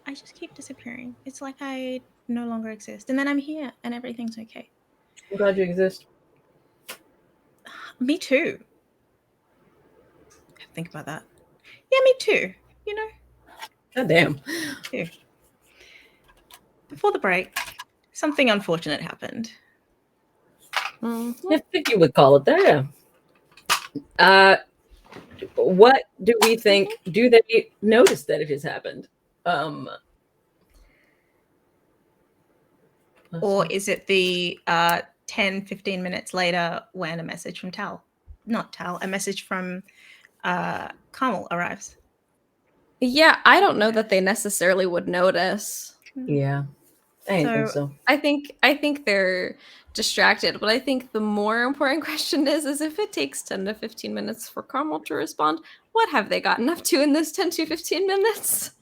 I just keep disappearing. It's like I no longer exist. And then I'm here and everything's okay. I'm glad you exist. Me too. Think about that. Yeah, me too. You know? God damn. Too. Before the break, something unfortunate happened. I think you would call it that. What do we think? Do they notice that it has happened? Or is it the 10, 15 minutes later when a message from a message from Carmel arrives? Yeah, I don't know that they necessarily would notice. Yeah, I didn't think so. I think they're distracted, but I think the more important question is if it takes 10 to 15 minutes for Carmel to respond, what have they gotten up to in this 10 to 15 minutes?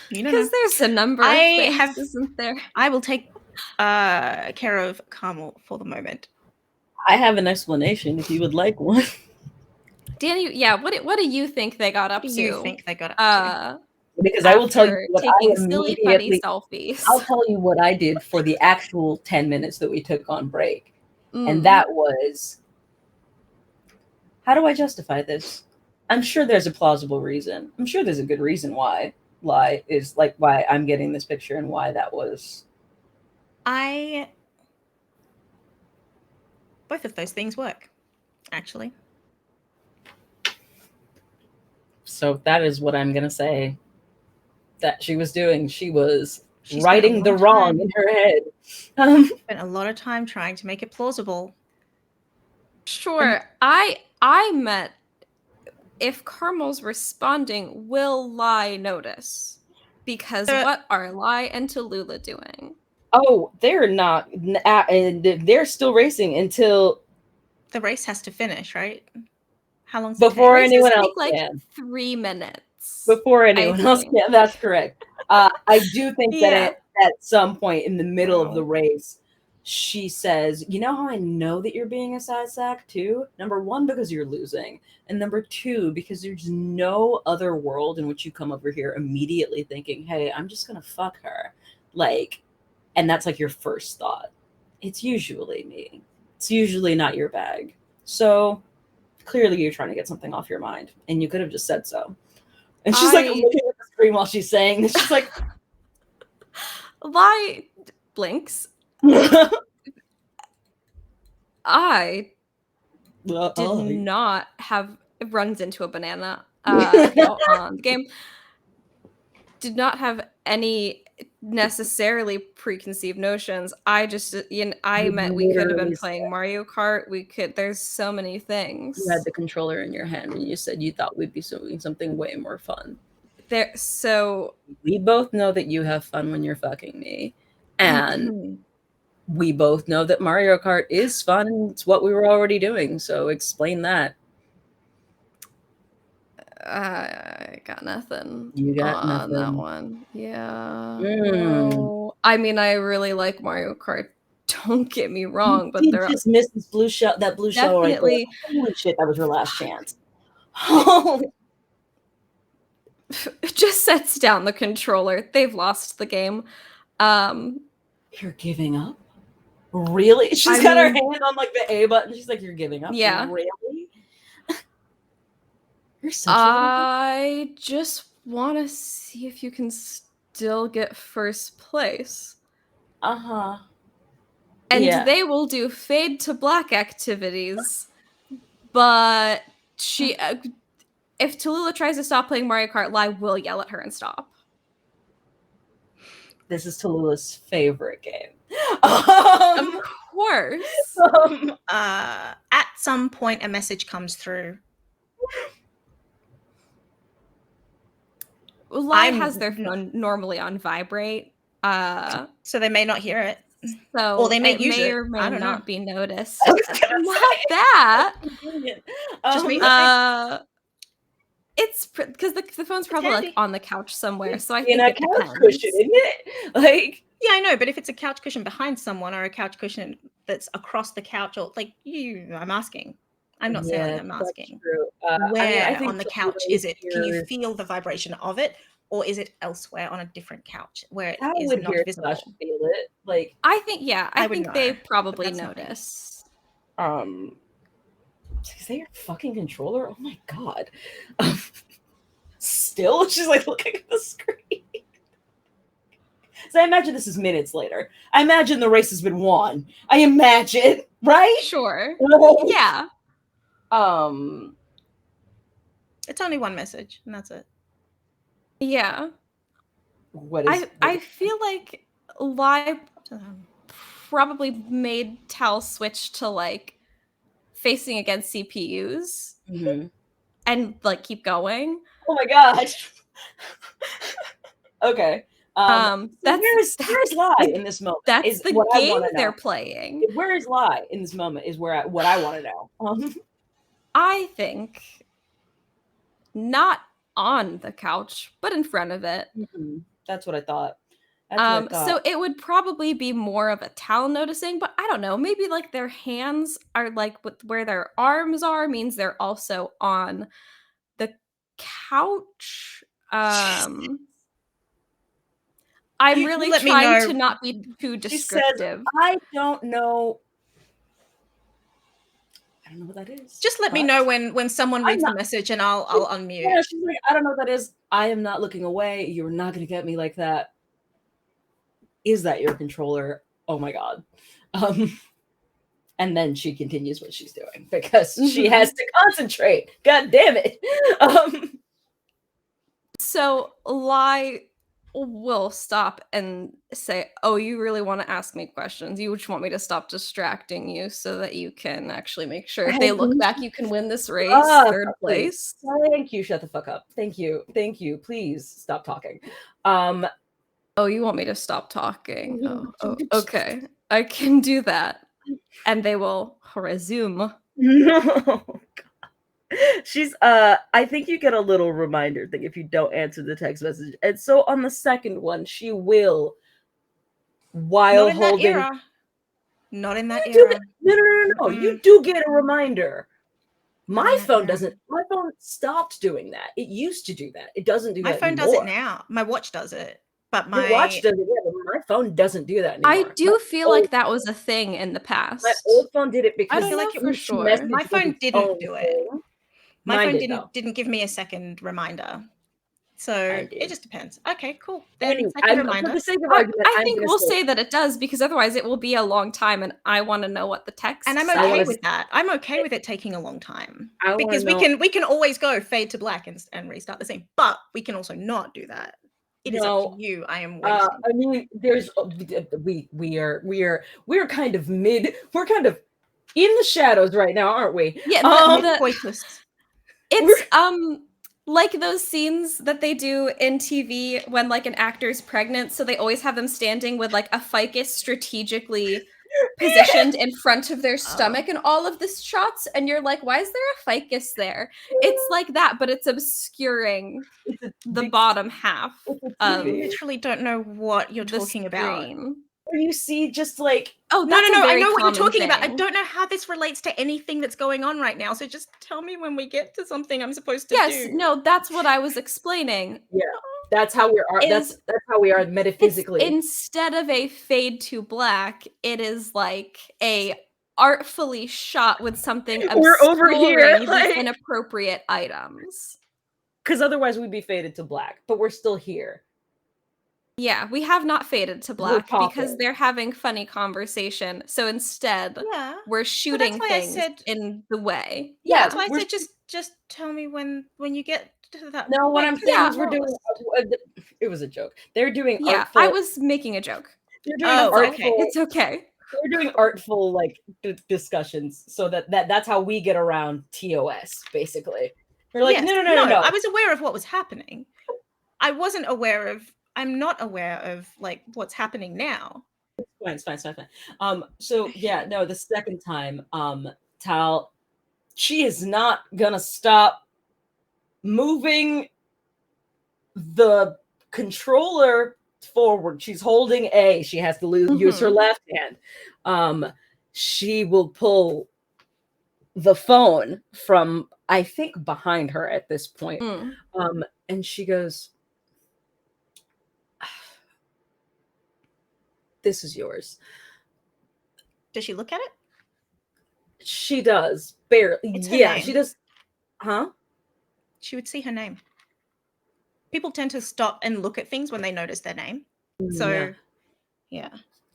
Because there's a number of things, isn't there? I will take care of Carmel for the moment. I have an explanation if you would like one. Danny, yeah, what do you think they got up to? You think they got up to? Because I will tell you what taking I silly funny selfies. I'll tell you what I did for the actual 10 minutes that we took on break. And that was, how do I justify this? I'm sure there's a plausible reason. I'm sure there's a good reason why I'm getting this picture and why that was. Both of those things work, actually. So that is what I'm going to say that she was doing. She was righting the wrong in her head. Spent a lot of time trying to make it plausible. Sure. I meant if Carmel's responding, will Lai notice? Because what are Lai and Tallulah doing? Oh, they're not. They're still racing until the race has to finish, right? How long? Before anyone else can. 3 minutes. Before anyone else can. That's correct. I do think that at some point in the middle of the race, she says, "You know how I know that you're being a side sack too? Number one, because you're losing, and number two, because there's no other world in which you come over here immediately thinking, hey, I'm just gonna fuck her, like." And that's like your first thought. It's usually me. It's usually not your bag. So clearly you're trying to get something off your mind. And you could have just said so. And she's like looking at the screen while she's saying this. She's like, Lai blinks. I did not have runs into a banana on the game. Did not have any necessarily preconceived notions. I just, I meant we could have been playing Mario Kart. There's so many things. You had the controller in your hand and you said you thought we'd be doing something way more fun. So we both know that you have fun when you're fucking me. And we both know that Mario Kart is fun and it's what we were already doing. So explain that. I got nothing. You got nothing on that one. Yeah. No. I mean, I really like Mario Kart. Don't get me wrong, but they're just missed this blue shell. That blue shell right there. Holy shit, that was your last chance. It just sets down the controller. They've lost the game. You're giving up? Really? She's got her hand on like the A button. She's like, you're giving up? Yeah. Really? You're such I just want to see if you can still get first place. Uh-huh. And they will do fade to black activities. But if Tallulah tries to stop playing Mario Kart, Lai will yell at her and stop. This is Tallulah's favorite game. Of course. At some point, a message comes through. Lai has their phone normally on vibrate. So they may not hear it. So or they may use may it. or may not be noticed. Not that. It's because the phone's probably like on the couch somewhere. So I think it depends. Cushion, isn't it? Like, yeah, I know, but if it's a couch cushion behind someone or a couch cushion that's across the couch, or like I'm asking. I'm not saying I'm asking. True. Where on the couch is it? Can you feel the vibration of it, or is it elsewhere on a different couch where it How is would not hear visible? feel it? Like, I think, I would think know, they but probably that's not me. notice. Is that your fucking controller? Oh my god. Still, she's like looking at the screen. So I imagine this is minutes later. I imagine the race has been won. I imagine, right? Sure. Right? Yeah. It's only one message, and that's it. Yeah. What is I feel like Lai probably made Tal switch to like facing against CPUs and like keep going. Oh my god. Okay. So That's where's Lai in this moment? That's Is the what I game want to know. they're playing. Where is Lai in this moment? Is what I want to know. I think not on the couch, but in front of it. That's what I thought. That's what I thought. So it would probably be more of a Tal noticing, but I don't know. Maybe like their hands are like where their arms are means they're also on the couch. I'm really let me trying know. to not be too descriptive. She says, I don't know. I don't know what that is. Just let me know when someone reads the message, and I'll unmute. Yeah, she's like, I don't know what that is. I am not looking away. You're not going to get me like that. Is that your controller? Oh my god. And then she continues what she's doing because she has to concentrate. God damn it. So Lai will stop and say, oh, you really want to ask me questions? You just want me to stop distracting you so that you can actually make sure if they look back, you can win this race, third place. Thank you. Shut the fuck up. Thank you. Thank you. Please stop talking. Oh, you want me to stop talking? Oh, okay. I can do that. And they will resume. No. She's I think you get a little reminder thing if you don't answer the text message. And so on the second one, she will while Not in holding that era. Not in that era. No. You do get a reminder. My phone doesn't. My phone stopped doing that. It used to do that. It doesn't do that anymore. My phone does it now. My watch does it. But my watch does it, but my phone doesn't do that anymore. I do feel like that was a thing in the past. My old phone did it because I feel like for sure. My phone didn't do it. My phone didn't give me a second reminder. So it just depends. Okay, cool. Then anyway, second reminder. For the sake of argument, I think we'll say that it does because otherwise it will be a long time, and I want to know what the text. And I'm okay with that. I'm okay with it taking a long time because we can always go fade to black and restart the scene, but we can also not do that. It is up to you. I am waiting. I mean, there's we're kind of we're kind of in the shadows right now, aren't we? Yeah, it's like those scenes that they do in TV when like an actor's pregnant, so they always have them standing with like a ficus strategically positioned in front of their stomach and all of this shots, and you're like, why is there a ficus there? It's like that, but it's obscuring the bottom half. I literally don't know what you're talking about. Where you see just like, oh no, I know what you're talking about. I don't know how this relates to anything that's going on right now. So just tell me when we get to something I'm supposed to do. Yes, no, that's what I was explaining. Yeah, that's how we are. That's how we are metaphysically. Instead of a fade to black, it is like a artfully shot with something we're over here, like inappropriate items. Because otherwise we'd be faded to black, but we're still here. Yeah, we have not faded to black because they're having funny conversation. So instead, we're shooting things in the way. Yeah, that's why I said just tell me when you get to that. No, what I'm saying is we're doing. It was a joke. They're doing. Yeah, artful, I was making a joke. They're doing artful. Okay. It's okay. They're doing artful like discussions, so that's how we get around TOS. Basically, we're like, no. I was aware of what was happening. I'm not aware of like what's happening now. It's fine. So yeah, no, the second time, Tal, she is not gonna stop moving the controller forward. She's holding A. She has to use her left hand. She will pull the phone from, I think, behind her at this point. And she goes, This is yours. Does she look at it? She does. Barely. Yeah, name. she does. Huh? She would see her name. People tend to stop and look at things when they notice their name. So, yeah.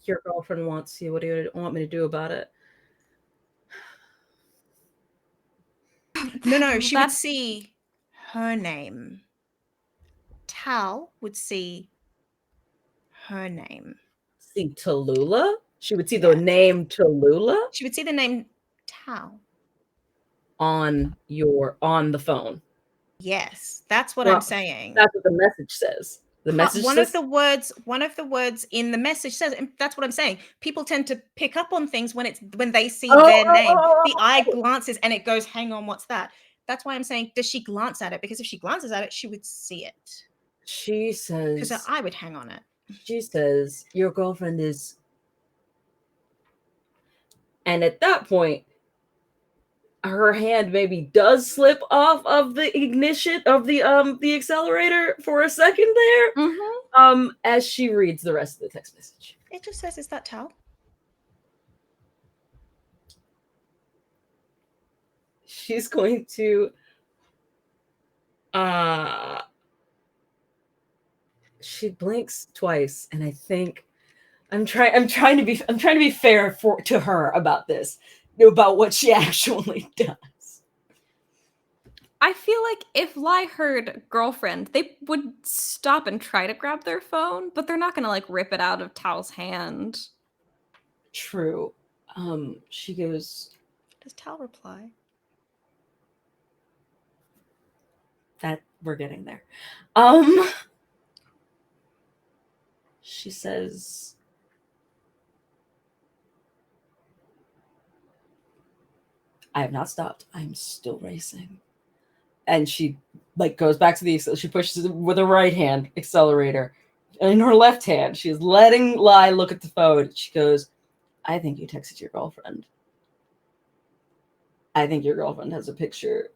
Your girlfriend wants you. What do you want me to do about it? No, she would see her name. Tal would see her name. See Tallulah? She would see the name Tallulah? She would see the name Tal. On the phone. Yes, that's what I'm saying. That's what the message says. The message one says of the words in the message says, and that's what I'm saying. People tend to pick up on things when they see their name. The eye glances and it goes, hang on, what's that? That's why I'm saying, does she glance at it? Because if she glances at it, she would see it. She says, because her eye would hang on it. She says, your girlfriend is. And at that point, her hand maybe does slip off of the ignition of the accelerator for a second there. As she reads the rest of the text message. It just says, is that Tal? She's going to she blinks twice, and I think I'm trying to be fair to her about this, about what she actually does. I feel like if Lai heard girlfriend, they would stop and try to grab their phone, but they're not going to like rip it out of Tal's hand. True. She goes, does Tal reply? That we're getting there. She says, I have not stopped. I'm still racing. And she like goes back to the accelerator. She pushes it with her right hand accelerator. And in her left hand, she's letting Lai look at the phone. She goes, I think you texted your girlfriend. I think your girlfriend has a picture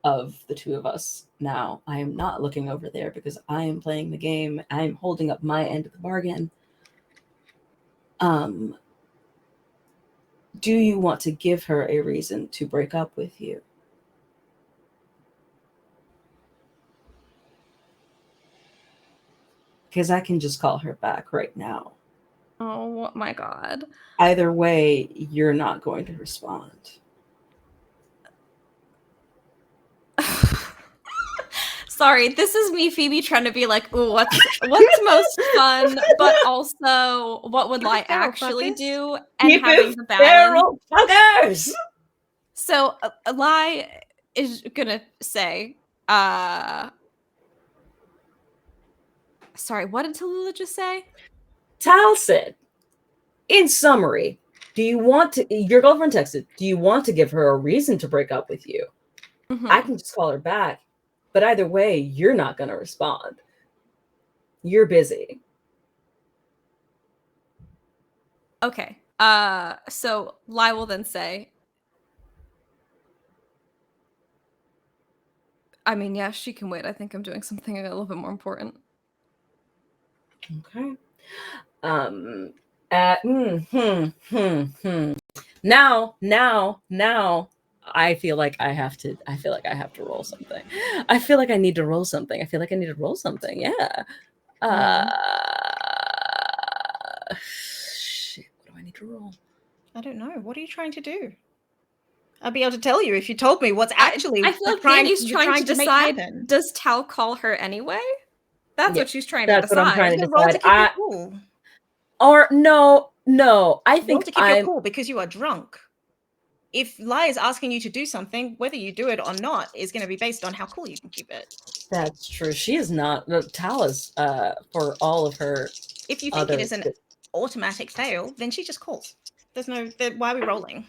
of the two of us now. I am not looking over there because I am playing the game. I'm holding up my end of the bargain. Do you want to give her a reason to break up with you? Because I can just call her back right now. Oh my God. Either way, you're not going to respond. Sorry, this is me, Phoebe, trying to be like, ooh, what's most fun, but also what would Lai actually do, and Keep having the balance. Fuckers! So Lai is gonna say, sorry, what did Tallulah just say? Tal said, in summary, your girlfriend texted, do you want to give her a reason to break up with you? I can just call her back. But either way, you're not going to respond. You're busy. Okay. So Lai will then say, I mean, yeah, she can wait. I think I'm doing something a little bit more important. Okay. Now, I feel like I have to roll something. I feel like I need to roll something. Yeah. Shit, what do I need to roll? I don't know. What are you trying to do? I'd be able to tell you if you told me what's actually. I feel like Danny's trying to decide, does Tal call her anyway? That's what she's trying to decide. That's what I'm trying to decide. Roll to keep your cool. Or no. I think roll to keep your cool because you are drunk. If Lai is asking you to do something, whether you do it or not is going to be based on how cool you can keep it. That's true. She is not. Tal is for all of her. If you think it is an automatic fail, then she just calls. There's no. Why are we rolling?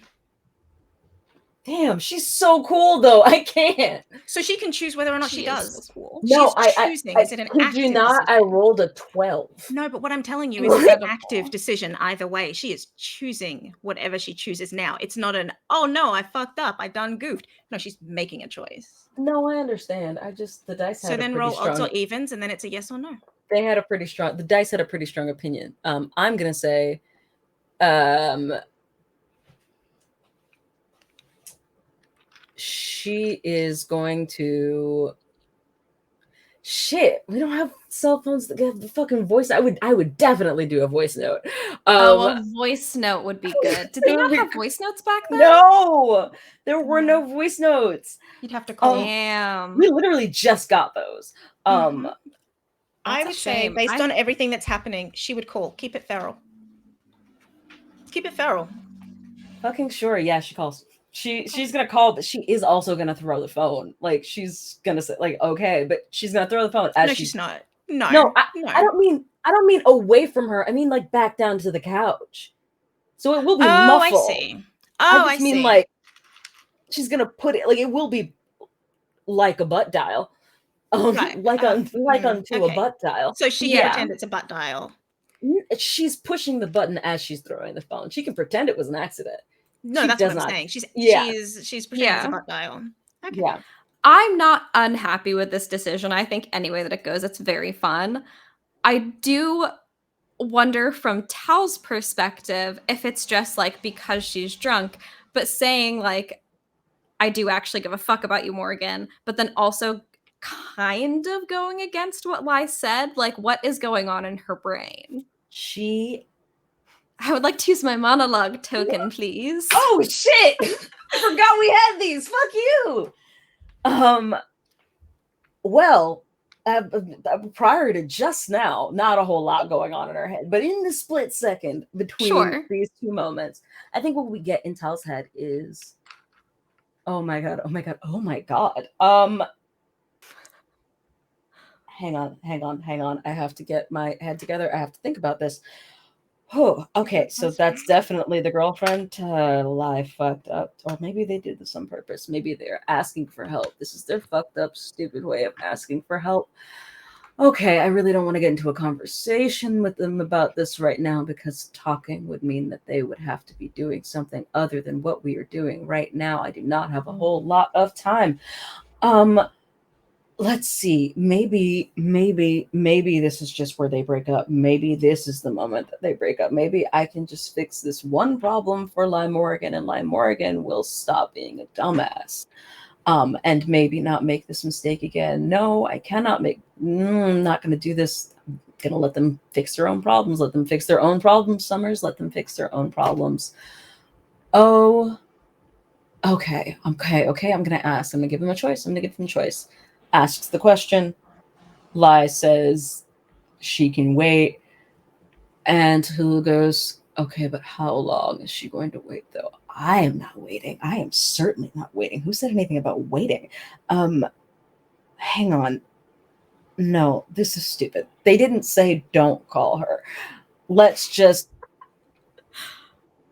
Damn, she's so cool though. I can't. So she can choose whether or not she does. So cool. No, she's choosing. Is it an active you not? decision? I rolled a 12. No, but what I'm telling you is it's an active decision either way. She is choosing whatever she chooses now. It's not an, oh no, I fucked up. I done goofed. No, she's making a choice. No, I understand. The dice. So then roll odds or evens, and then it's a yes or no. they had a pretty strong. The dice had a pretty strong opinion. I'm gonna say, she is going to. Shit, we don't have cell phones that have the fucking voice. I would definitely do a voice note. A voice note would be good. Did they not have voice notes back then? No, there were no voice notes. You'd have to call. Damn. We literally just got those. I would say, based on everything that's happening, she would call. Keep it feral. Keep it feral. Fucking sure. Yeah, she calls. She's gonna call, but she is also gonna throw the phone. Like, she's gonna say, like, okay, but she's gonna throw the phone. No, she's not. No, I don't mean away from her. I mean, like, back down to the couch. So it will be muffled. I see. I mean, see. like, she's gonna put it, like, it will be like a butt dial. Right. onto a butt dial. So she can pretend it's a butt dial. She's pushing the button as she's throwing the phone. She can pretend it was an accident. No, that's what I'm saying. She's pretending it's a butt dial. Okay. Yeah. I'm not unhappy with this decision. I think any way that it goes, it's very fun. I do wonder from Tal's perspective if it's just like because she's drunk, but saying like, I do actually give a fuck about you, Morgan, but then also kind of going against what Lai said. Like, what is going on in her brain? I would like to use my monologue token, please. Oh shit! I forgot we had these. Fuck you. Well, prior to just now, not a whole lot going on in her head, but in the split second between these two moments, I think what we get in Tal's head is, oh my god. Hang on. I have to get my head together. I have to think about this. Oh, okay. So that's definitely the girlfriend. Lie fucked up. Or maybe they did this on purpose. Maybe they're asking for help. This is their fucked up, stupid way of asking for help. Okay, I really don't want to get into a conversation with them about this right now because talking would mean that they would have to be doing something other than what we are doing right now. I do not have a whole lot of time. Let's see. Maybe this is just where they break up. Maybe this is the moment that they break up. Maybe I can just fix this one problem for Lai Morrigan, and Lai Morrigan will stop being a dumbass. And maybe not make this mistake again. No, I cannot I'm not going to do this. I'm going to let them fix their own problems. Let them fix their own problems, Summers. Let them fix their own problems. Oh, okay. I'm going to ask. I'm going to give them a choice. Asks the question. Lai says she can wait. And Hulu goes, okay, but how long is she going to wait, though? I am not waiting. I am certainly not waiting. Who said anything about waiting? Hang on. No, this is stupid. They didn't say don't call her. Let's just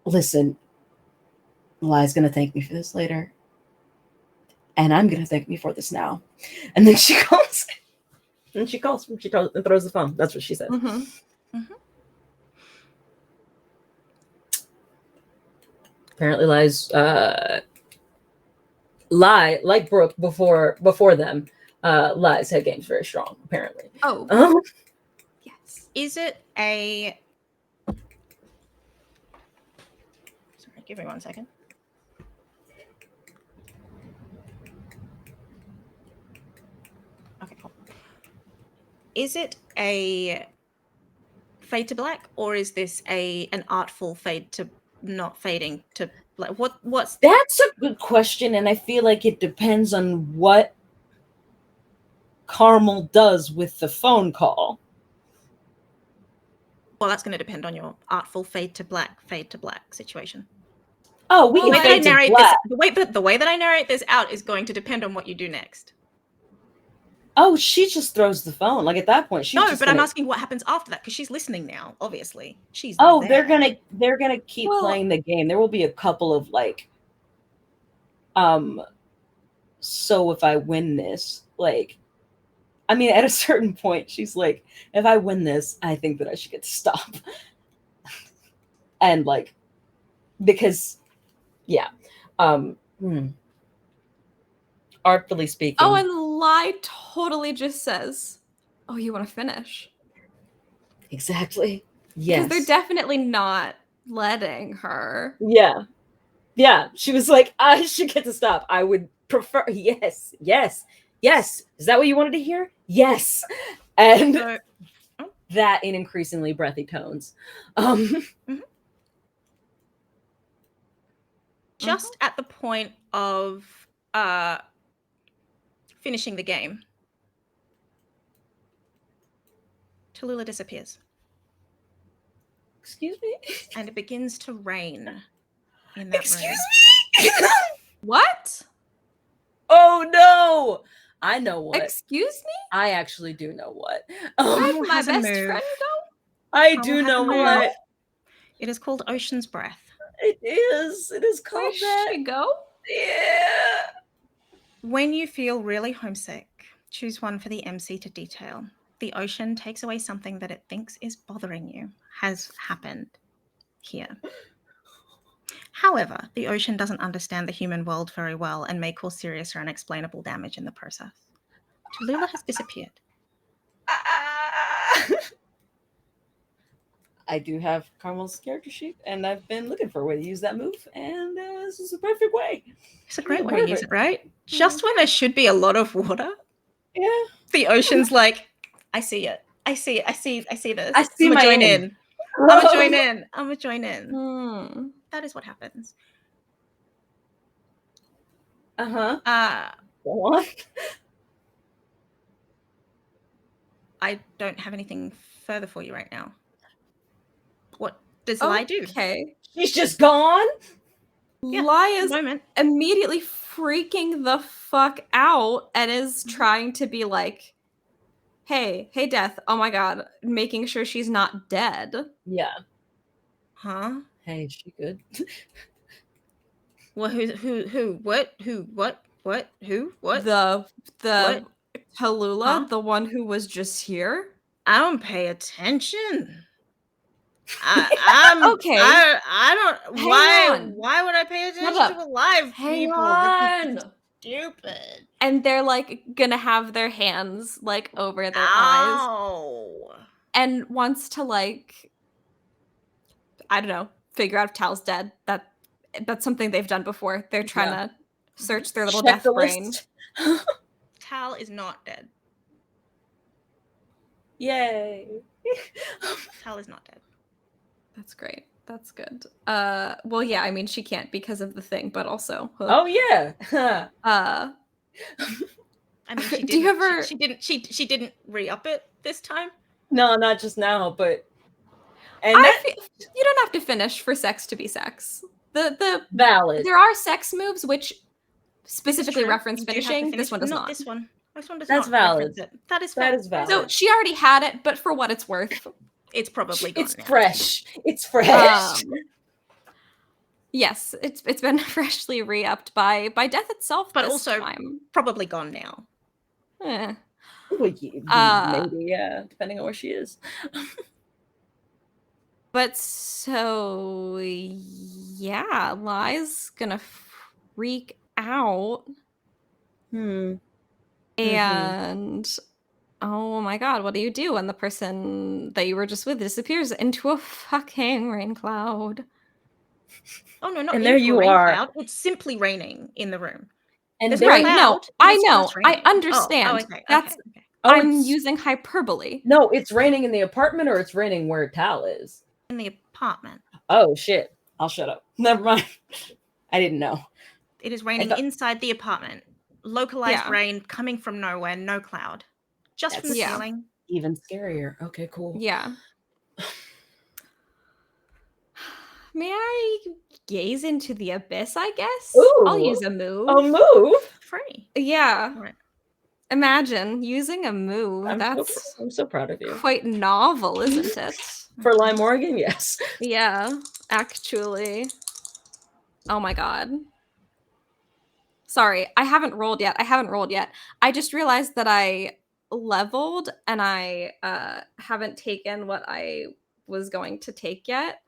listen. Lai's going to thank me for this later. And I'm going to thank me for this now. And then she calls. And she calls and throws the phone. That's what she said. Apparently Lai, like Brooke before them, Lai's head game's very strong, apparently. Yes. Is it a... Sorry, give me 1 second. Okay, cool. Is it a fade to black, or is this an artful fade to not fading to black? What's That's a good question, and I feel like it depends on what Carmel does with the phone call. Well, that's going to depend on your artful fade to black situation. Oh, we can fade to black. The way that I narrate this out is going to depend on what you do next. Oh, she just throws the phone. Like at that point, I'm asking what happens after that because she's listening now. Obviously, she's. Oh, there. They're gonna keep playing the game. There will be a couple of like, so if I win this, like, I mean, at a certain point, she's like, if I win this, I think that I should get to stop, and like, because, yeah, artfully speaking. Oh, and Lai totally just says, "Oh, you want to finish? Exactly. Because Yes. they're definitely not letting her. Yeah. Yeah. She was like, I should get to stop. I would prefer. Yes. Yes. Yes. Is that what you wanted to hear? Yes. And So, that in increasingly breathy tones. Just at the point of finishing the game, Tallulah disappears. Excuse me? And it begins to rain in that room. Excuse me? What? Oh no! I know what. Excuse me? I actually do know what. Where'd my has a best move. friend go? I Powell do has know a move. what. It is called Ocean's Breath. It is. It is called Where'd that. she go? Yeah. When you feel really homesick, choose one for the MC to detail. The ocean takes away something that it thinks is bothering you. Has happened here. However, the ocean doesn't understand the human world very well and may cause serious or unexplainable damage in the process. Tallulah has disappeared. I do have Carmel's character sheet, and I've been looking for a way to use that move, and this is a perfect way. It's a great way to use it, right? Just when there should be a lot of water, Yeah. the ocean's like, I see it. I see it. I see this. I see I'm my join end. in. I'm gonna join in. I'm gonna join in. Hmm. That is what happens. Uh-huh. Go on. I don't have anything further for you right now. What does Lai do? Okay. She's just gone? Yeah, Lai at is the moment. immediately freaking the fuck out and is trying to be like, hey, Death, oh my god, making sure she's not dead. Yeah. Huh? Hey, is she good? Well, who, what, who, what, who, what? The What? Tallulah, Huh? the one who was just here. I don't pay attention. I'm Okay. I don't. Hang Why? on. Why would I pay attention up. to alive Hang people? on. This is stupid. And they're like gonna have their hands like over their eyes Ow. and wants to like, I don't know, figure out if Tal's dead. That's something they've done before. They're trying to search their little Check death the brain. list. Tal is not dead. Yay. Tal is not dead. That's great. That's good. Well, yeah, I mean, she can't because of the thing, but also. Oh yeah. I mean, she didn't. Do you ever? She didn't re-up it this time. No, not just now, but. And You don't have to finish for sex to be sex. The valid. There are sex moves which specifically True. reference You do have to finishing. finish, This one does not. This one. This one does That's not. valid. reference it. That is That valid. is valid. So she already had it, but for what it's worth, It's probably gone It's now. fresh. It's fresh. Yes, it's been freshly re-upped by Death itself, But this also time. probably gone now. Eh. Maybe, yeah, depending on where she is. But so yeah, Lai's gonna freak out. And oh my god, what do you do when the person that you were just with disappears into a fucking rain cloud? Oh no, not And into there you a rain are. cloud. It's simply raining in the room. And There's there Right, no no, cloud, I it's know, just I raining. understand. Okay. That's Okay. I'm it's- using hyperbole. No, it's raining in the apartment or it's raining where Tal is. In the apartment. Oh shit. I'll shut up. Never mind. I didn't know. It is raining inside the apartment. Localized rain coming from nowhere, no cloud. Just from the ceiling. Even scarier. Okay, cool. Yeah. May I gaze into the abyss, I guess? Ooh, I'll use a move. A move? Free. Yeah. Right. Imagine using a move. I'm so proud of you. Quite novel, isn't it? For Lai Morrigan, yes. Yeah, actually. Oh my god. Sorry, I haven't rolled yet. I just realized that I leveled and I haven't taken what I was going to take yet.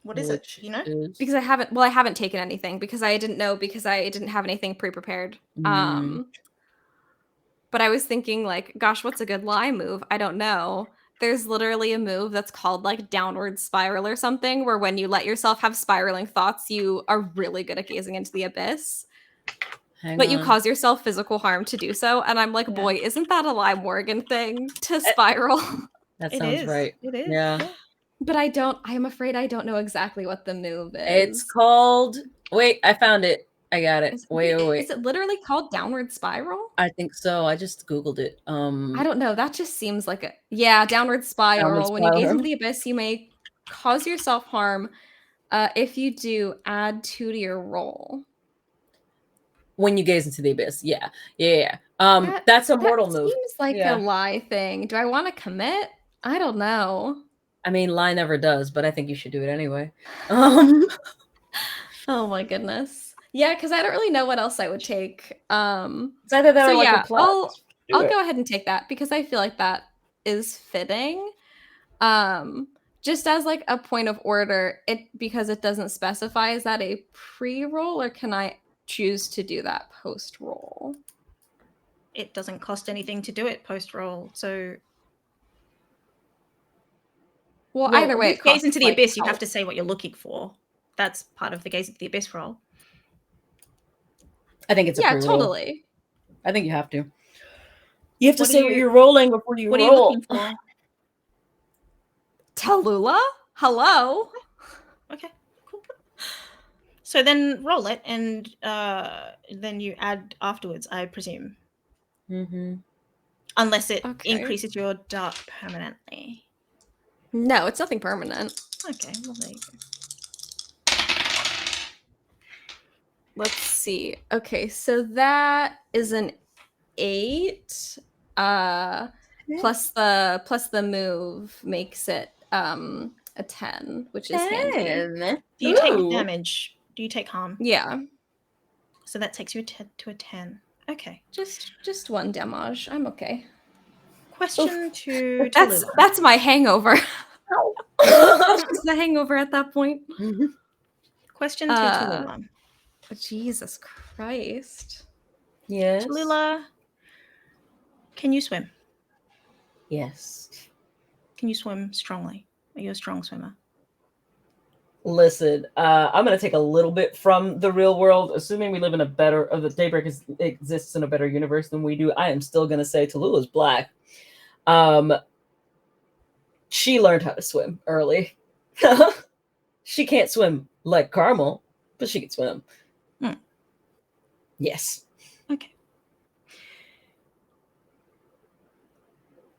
What is it? You know? Because I haven't taken anything because I didn't know because I didn't have anything pre-prepared. But I was thinking like, gosh, what's a good Lai move? I don't know. there's literally a move that's called like downward spiral or something, where when you let yourself have spiraling thoughts, you are really good at gazing into the abyss. But you cause yourself physical harm to do so. And I'm like, boy, isn't that a Lime Morgan thing to spiral? That sounds right. It is. Yeah. But I'm afraid I don't know exactly what the move is. It's called, wait, I found it. I got it. Wait. Is it literally called downward spiral? I think so. I just Googled it. I don't know. That just seems like downward spiral. When you gaze into the abyss, you may cause yourself harm. If you do, add 2 to your roll. When you gaze into the abyss. Yeah. That's a mortal move. Seems like a lie thing. Do I want to commit? I don't know. I mean, lie never does, but I think you should do it anyway. Oh my goodness. Yeah, because I don't really know what else I would take. I'll go ahead and take that because I feel like that is fitting. Just as like a point of order, because it doesn't specify, is that a pre-roll or can I choose to do that post-roll? It doesn't cost anything to do it post-roll, so... Well, either way, gaze into the abyss, you have to say what you're looking for. That's part of the gaze into the abyss roll. I think it's a pre-roll. Totally. I think you have to. You have to say what you're rolling before you roll. What are you looking for? Tallulah? Hello? Okay, cool. So then roll it, and then you add afterwards, I presume. Mm-hmm. Unless it increases your dark permanently. No, it's nothing permanent. Okay, well, there you go. Let's see. Okay, so that is an 8. Plus the move makes it a 10, which is handy. Do you take damage? Do you take harm? Yeah. So that takes you to a 10. Okay. Just 1 damage. I'm okay. Question to that's my hangover. It's the hangover at that point. Question to Tallulah. Jesus Christ. Yes. Tallulah, can you swim? Yes. Can you swim strongly? Are you a strong swimmer? Listen, I'm going to take a little bit from the real world. Assuming we live in the Daybreak exists in a better universe than we do, I am still going to say Tallulah's black. She learned how to swim early. She can't swim like Carmel, but she can swim. Yes. Okay.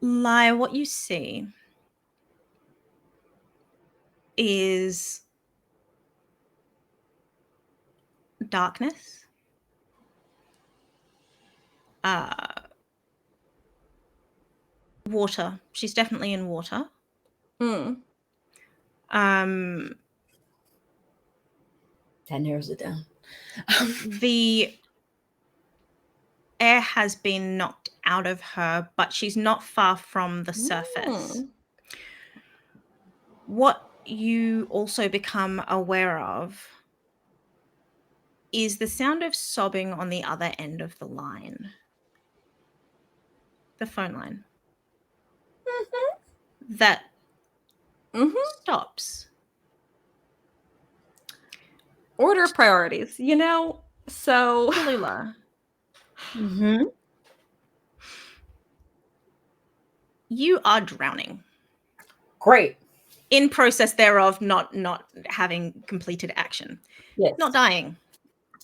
Lie, what you see is darkness. Water. She's definitely in water. That narrows it down. The air has been knocked out of her, but she's not far from the surface. What you also become aware of is the sound of sobbing on the other end of the line. The phone line. That stops. Order of priorities, so... Tallulah. You are drowning. Great. In process thereof, not having completed action. Yes. Not dying.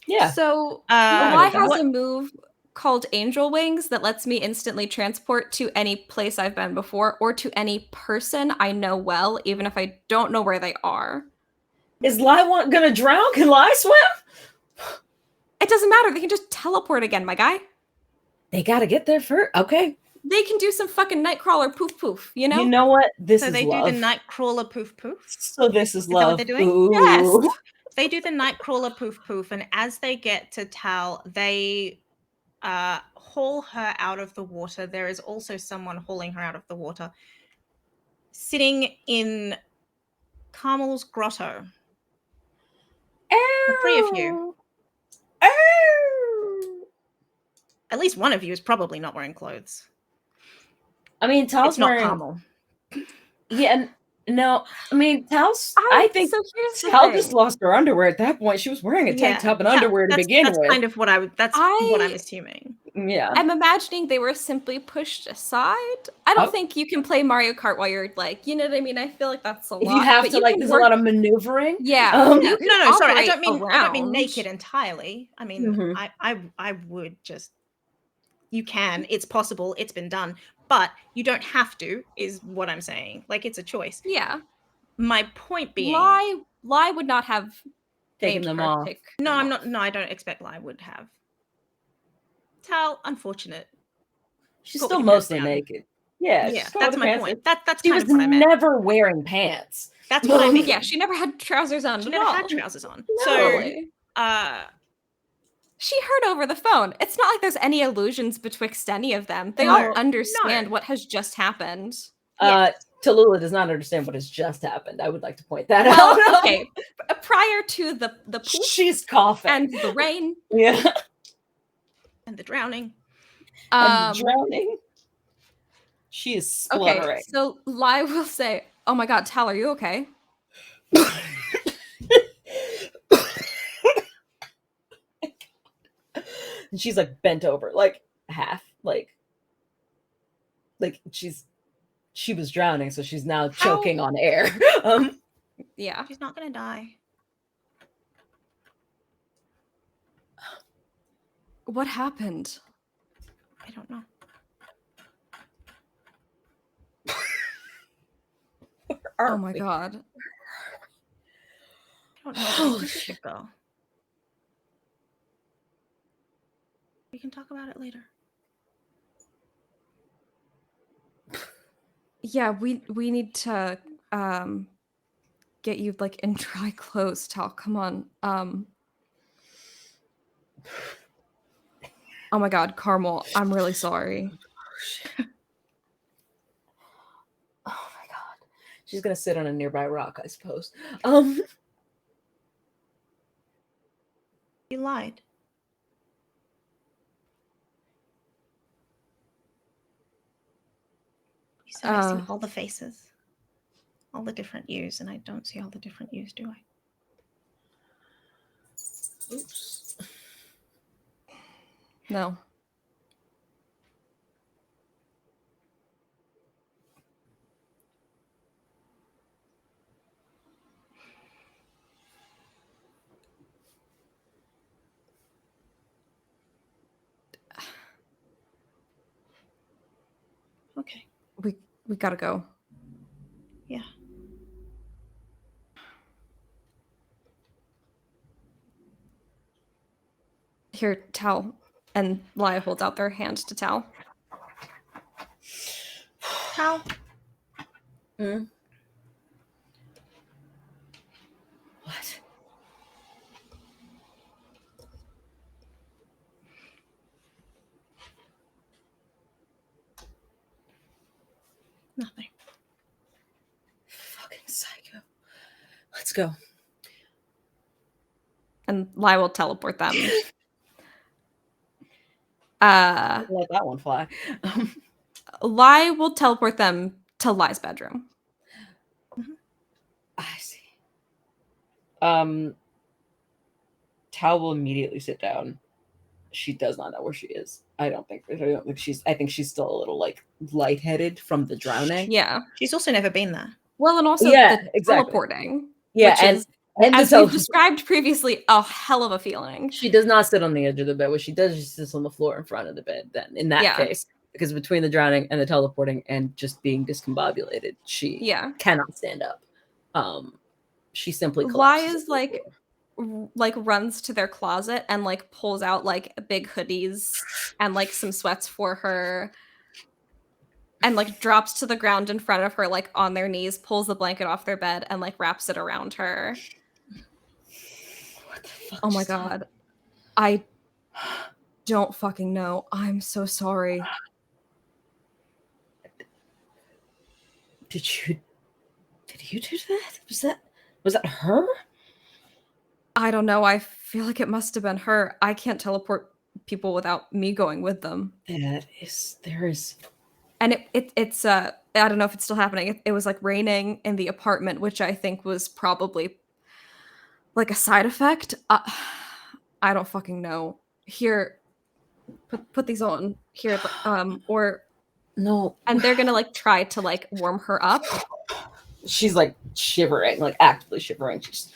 Yeah. So Lie has a move called Angel Wings that lets me instantly transport to any place I've been before or to any person I know well, even if I don't know where they are. Is Lie gonna drown? Can Lie swim? It doesn't matter. They can just teleport again, my guy. They gotta get there first. Okay. They can do some fucking Nightcrawler poof poof, You know what? This so is they love. do the Nightcrawler poof poof. So this is love. That what they're doing? Ooh. Yes. They do the Nightcrawler poof poof, and as they get to Tal, they haul her out of the water. There is also someone hauling her out of the water. Sitting in Carmel's grotto. The 3 of you. At least one of you is probably not wearing clothes. I mean, Tal's it's not wearing Carmel. Yeah, and no, I mean, I think so here's the Tal just thing. lost her underwear at that point. She was wearing a tank top and underwear to begin that's with. kind of what that's what I'm assuming. Yeah. I'm imagining they were simply pushed aside. I don't think you can play Mario Kart while you're like, you know what I mean? I feel like that's a lot. If you have but to, you like, can there's work, a lot of maneuvering. yeah. You can No, sorry. I operate don't mean naked around. entirely. I mean, I would just. You can. It's possible. It's been done, but you don't have to. Is what I'm saying. Like it's a choice. Yeah. My point being, Lie would not have Taking made them her off. take no, them I'm off. not. No, I don't expect Lie would have. Tal, unfortunate. She's Caught still with your pants mostly down. naked. Yeah, Yeah, she's caught that's with her my pants point. down. That's She kind was of what I meant. never wearing pants. That's what I mean. Yeah, she never had trousers on She at never all. had trousers on. No. So, Totally. She heard over the phone. It's not like there's any illusions betwixt any of them. They all understand what has just happened. yes. Tallulah does not understand what has just happened. I would like to point that Well, out. okay. Prior to the poop She's coughing. and the rain. Yeah. And the drowning. And the drowning. She is spluttering. Okay, so Lie will say, "Oh my God, Tal, are you okay?" And she's like bent over, like half, like she was drowning, so she's now choking on air. Yeah. She's not gonna die. What happened? I don't know. Oh my God. I don't know. I think we should go. We can talk about it later. Yeah, we need to get you like in dry clothes, Tal. Come on. Oh my God, Carmel, I'm really sorry. Oh my God. She's gonna sit on a nearby rock, I suppose. You lied. You said I see all the faces. All the different yous, and I don't see all the different yous, do I? Oops. No. Okay. We gotta go. Yeah. Here, Tal. And Lia holds out their hand to Tal. Tal? What? Nothing. Fucking psycho. Let's go. And Lia will teleport them. Let that one fly. Lia will teleport them to Lia's bedroom. I see. Tal will immediately sit down. She does not know where she is. I don't think she's. I think she's still a little like lightheaded from the drowning. Yeah. She's also never been there. Well, and also Yeah, the exactly. teleporting. Yeah, which and is, as we've described previously, a hell of a feeling. She does not sit on the edge of the bed. What she does, she sits on the floor in front of the bed. Then, in that case, because between the drowning and the teleporting and just being discombobulated, she cannot stand up. She simply collapses. Lia's like runs to their closet and like pulls out like big hoodies and like some sweats for her. And like drops to the ground in front of her, like on their knees, pulls the blanket off their bed and like wraps it around her. What the fuck? Oh my God. I don't fucking know. I'm so sorry. Did you do that? Was that her? I don't know. I feel like it must have been her. I can't teleport people without me going with them. There is. And it's I don't know if it's still happening. It was like raining in the apartment, which I think was probably like a side effect. I don't fucking know. Here, put these on here, or no. And they're gonna like try to like warm her up. She's like shivering, like actively shivering. She's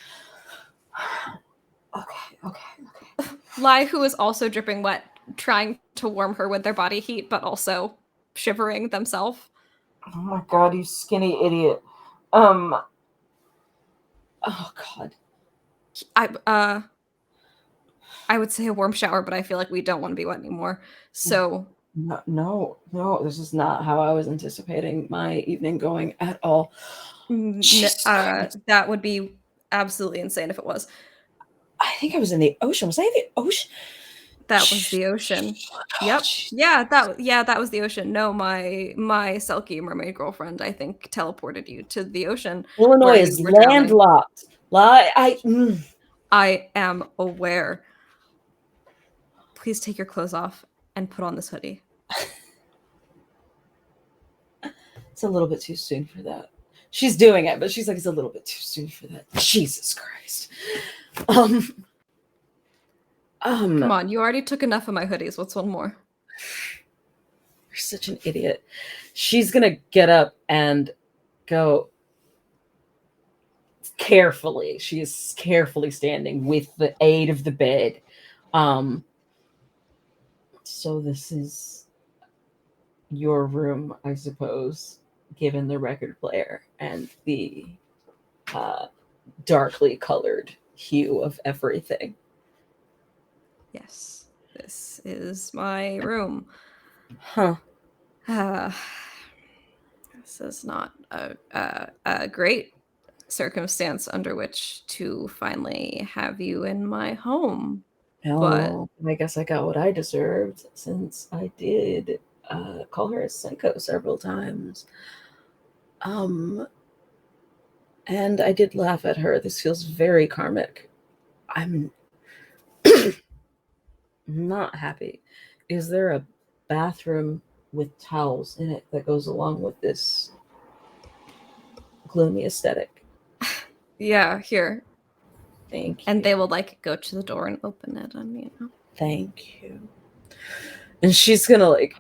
okay. Lai, who is also dripping wet, trying to warm her with their body heat, but also shivering themselves. Oh my god, you skinny idiot. Oh god. I would say a warm shower, but I feel like we don't want to be wet anymore. So No, this is not how I was anticipating my evening going at all. That would be absolutely insane if it was. I think I was in the ocean. Was I in the ocean? That was the ocean. Yep. Yeah, that was the ocean. No, my Selkie mermaid girlfriend, I think, teleported you to the ocean. Illinois is landlocked. I am aware. Please take your clothes off and put on this hoodie. It's a little bit too soon for that. She's doing it, but she's like, it's a little bit too soon for that. Jesus Christ. Come on, you already took enough of my hoodies. What's one more? You're such an idiot. She's gonna get up and go carefully. She is carefully standing with the aid of the bed. So this is your room, I suppose, given the record player and the darkly colored hue of everything. Yes, this is my room. Huh. This is not a great circumstance under which to finally have you in my home. No, but I guess I got what I deserved, since I did call her a psycho several times. And I did laugh at her. This feels very karmic. I'm not happy. Is there a bathroom with towels in it that goes along with this gloomy aesthetic? Yeah, here. Thank you. And they will like go to the door and open it and Thank you. And she's gonna like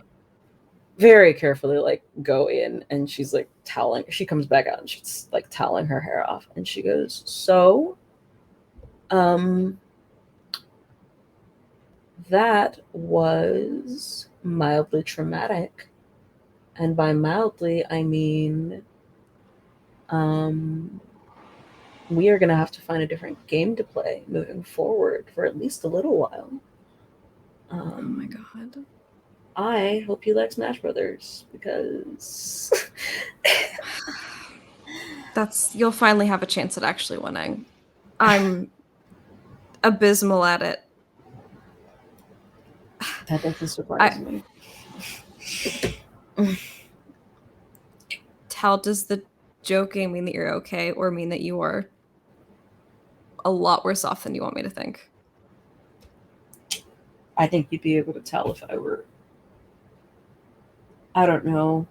very carefully like go in, and she's like toweling. She comes back out and she's like toweling her hair off, and she goes, so that was mildly traumatic. And by mildly, I mean we are going to have to find a different game to play moving forward for at least a little while. Oh my god. I hope you like Smash Brothers, because you'll finally have a chance at actually winning. I'm abysmal at it. That doesn't surprise me. Tal, does the joking mean that you're okay, or mean that you are a lot worse off than you want me to think? I think you'd be able to tell if I were, I don't know,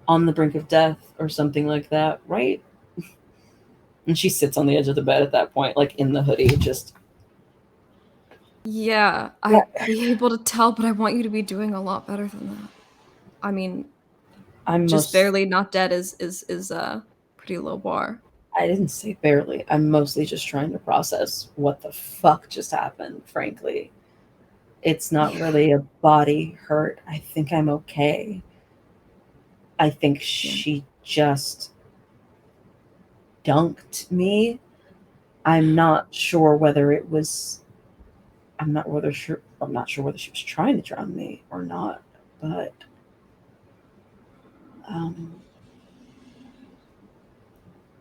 on the brink of death or something like that, right? And she sits on the edge of the bed at that point, like in the hoodie, just... Yeah, I'd be able to tell, but I want you to be doing a lot better than that. I mean, I'm just barely not dead is a pretty low bar. I didn't say barely. I'm mostly just trying to process what the fuck just happened, frankly. It's not really a body hurt. I think I'm okay. I think she just dunked me. I'm not sure whether it was... I'm not sure whether she was trying to drown me or not, but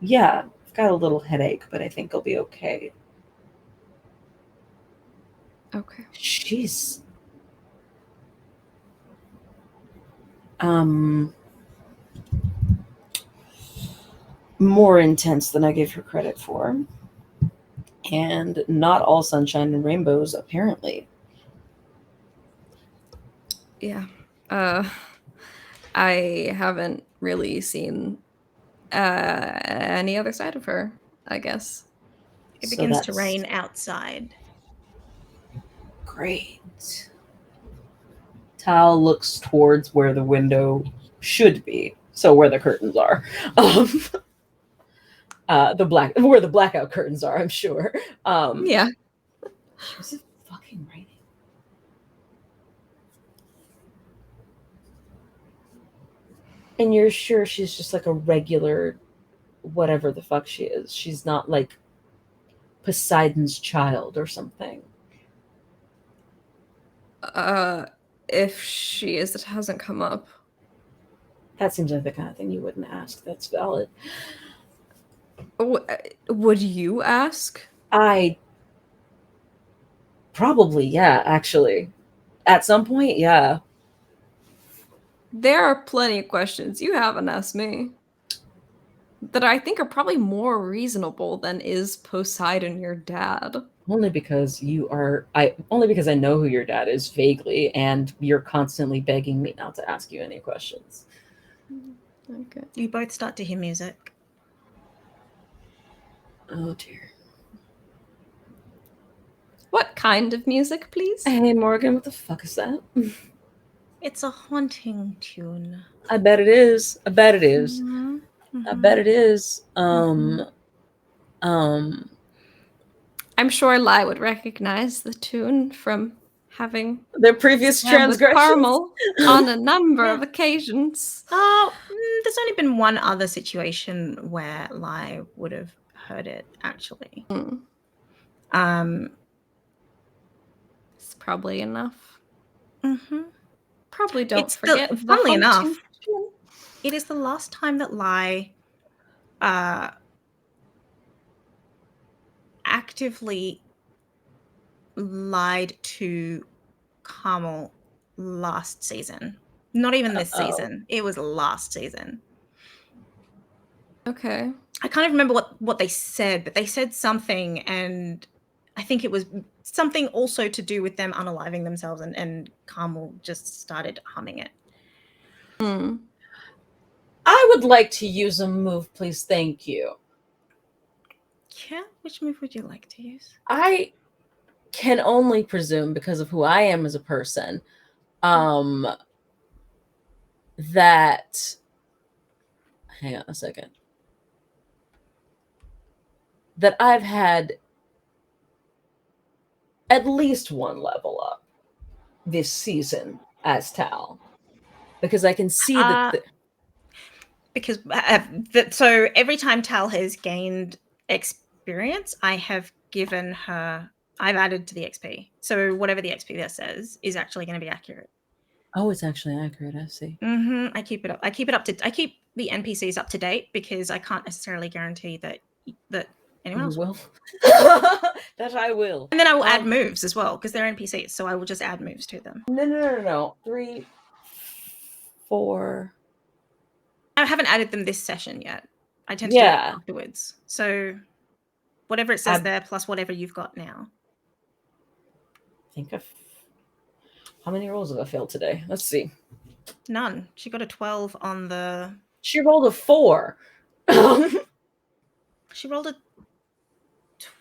yeah, I've got a little headache, but I think I'll be okay. Okay. She's more intense than I gave her credit for. And not all sunshine and rainbows, apparently. Yeah. I haven't really seen any other side of her, I guess. It begins to rain outside. Great. Tal looks towards where the window should be, so where the curtains are. Where the blackout curtains are, I'm sure. Yeah. Was it fucking raining? And you're sure she's just like a regular whatever the fuck she is. She's not like Poseidon's child or something. If she is, it hasn't come up. That seems like the kind of thing you wouldn't ask. That's valid. Would you ask? I probably, yeah, actually. At some point, yeah. There are plenty of questions you haven't asked me that I think are probably more reasonable than is Poseidon your dad? Only because I know who your dad is vaguely, and you're constantly begging me not to ask you any questions. Okay. You both start to hear music. Oh dear. What kind of music, please? Hey Morgan, what the fuck is that? It's a haunting tune. I bet it is. I bet it is. Mm-hmm. Mm-hmm. I bet it is. I'm sure Lai would recognize the tune from having their previous transgressions. Carmel on a number of occasions. Oh, there's only been one other situation where Lai would have heard it, actually. It's probably enough. Mm-hmm. Probably don't forget. Funnily enough, it is the last time that Lai actively lied to Carmel last season. Not even this season. It was last season. Okay. I can't even remember what they said, but they said something, and I think it was something also to do with them unaliving themselves, and Carmel just started humming it. I would like to use a move, please. Thank you. Yeah, which move would you like to use? I can only presume, because of who I am as a person, that hang on a second. That I've had at least one level up this season as Tal. Because I can see that because so every time Tal has gained experience, I have given her, I've added to the XP. So whatever the XP that says is actually going to be accurate. Oh, it's actually accurate. I see. I keep it up. I keep the NPCs up to date, because I can't necessarily guarantee that anyone else will. That I will. And then I will add moves as well, because they're NPCs. So I will just add moves to them. No. 3, 4. I haven't added them this session yet. I tend to do it afterwards. So whatever it says there, plus whatever you've got now. How many rolls have I failed today? Let's see. None. She got a 12 on the... She rolled a 4. She rolled a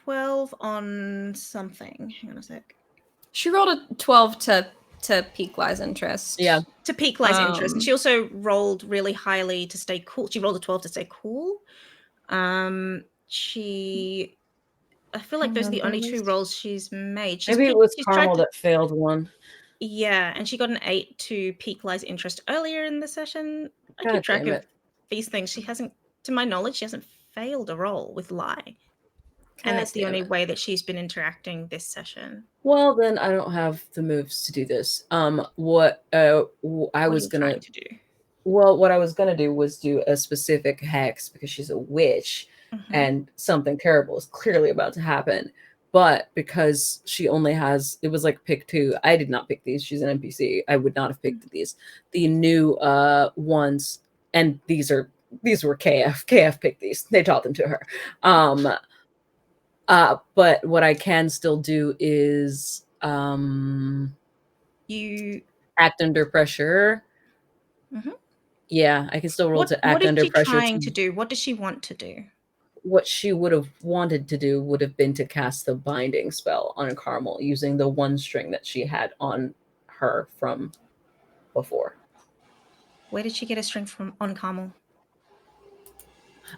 12 on something. Hang on a sec. She rolled a 12 to peak Lai's interest. Yeah. To peak Lai's interest. And she also rolled really highly to stay cool. She rolled a 12 to stay cool. I feel like those are the only 2 rolls she's made. Maybe it was Carmel that failed one. Yeah, and she got an 8 to peak Lai's interest earlier in the session. I keep track of these things. She hasn't, to my knowledge, she hasn't failed a roll with Lai. And that's the only way that she's been interacting this session. Well, then I don't have the moves to do this. What I was gonna do was do a specific hex, because she's a witch, and something terrible is clearly about to happen. But because she only has, it was like pick 2. I did not pick these. She's an NPC. I would not have picked these. The new ones, and these were KF. KF picked these. They taught them to her. But what I can still do is you act under pressure. Yeah, I can still roll to act what is under she pressure. trying to do? What does she want to do? What she would have wanted to do would have been to cast the binding spell on Carmel using the one string that she had on her from before. Where did she get a string from on Carmel?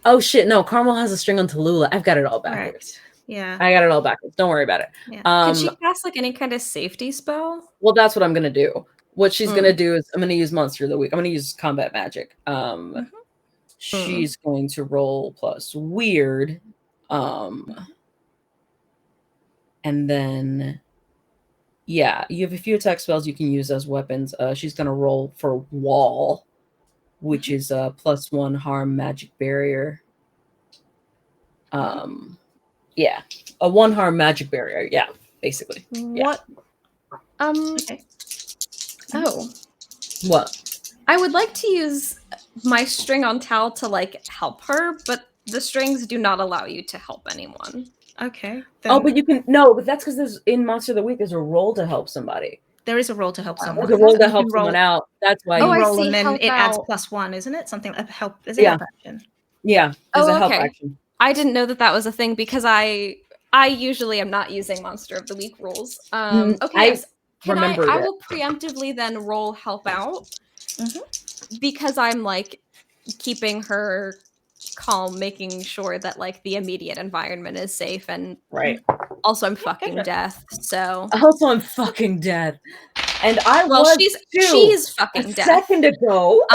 Oh shit, no, Carmel has a string on Tallulah. I've got it all backwards. Correct. Yeah. I got it all backwards. Don't worry about it. Yeah. Can she cast like any kind of safety spell? Well, that's what I'm gonna do. What she's gonna do is I'm gonna use Monster of the Week. I'm gonna use combat magic. She's going to roll plus weird. And then yeah, you have a few attack spells you can use as weapons. She's gonna roll for wall, which is a +1 harm magic barrier. Yeah, a 1 harm magic barrier. Yeah, basically. What? Okay. Oh. What? I would like to use my string on Tal to like help her, but the strings do not allow you to help anyone. Okay. Oh, but you can but that's because there's in Monster of the Week there's a roll to help somebody. There is a roll to help someone. There's a roll to help someone out. That's why you you roll and then help it adds out. +1, isn't it? Something like help. Is it help action? Yeah. There's a help action. I didn't know that was a thing because I usually am not using Monster of the Week rules. Okay. Yes. I will preemptively then roll help out because I'm like keeping her calm, making sure that like the immediate environment is safe, and also I'm fucking death. So also I'm fucking dead, and she's fucking death. Second ago.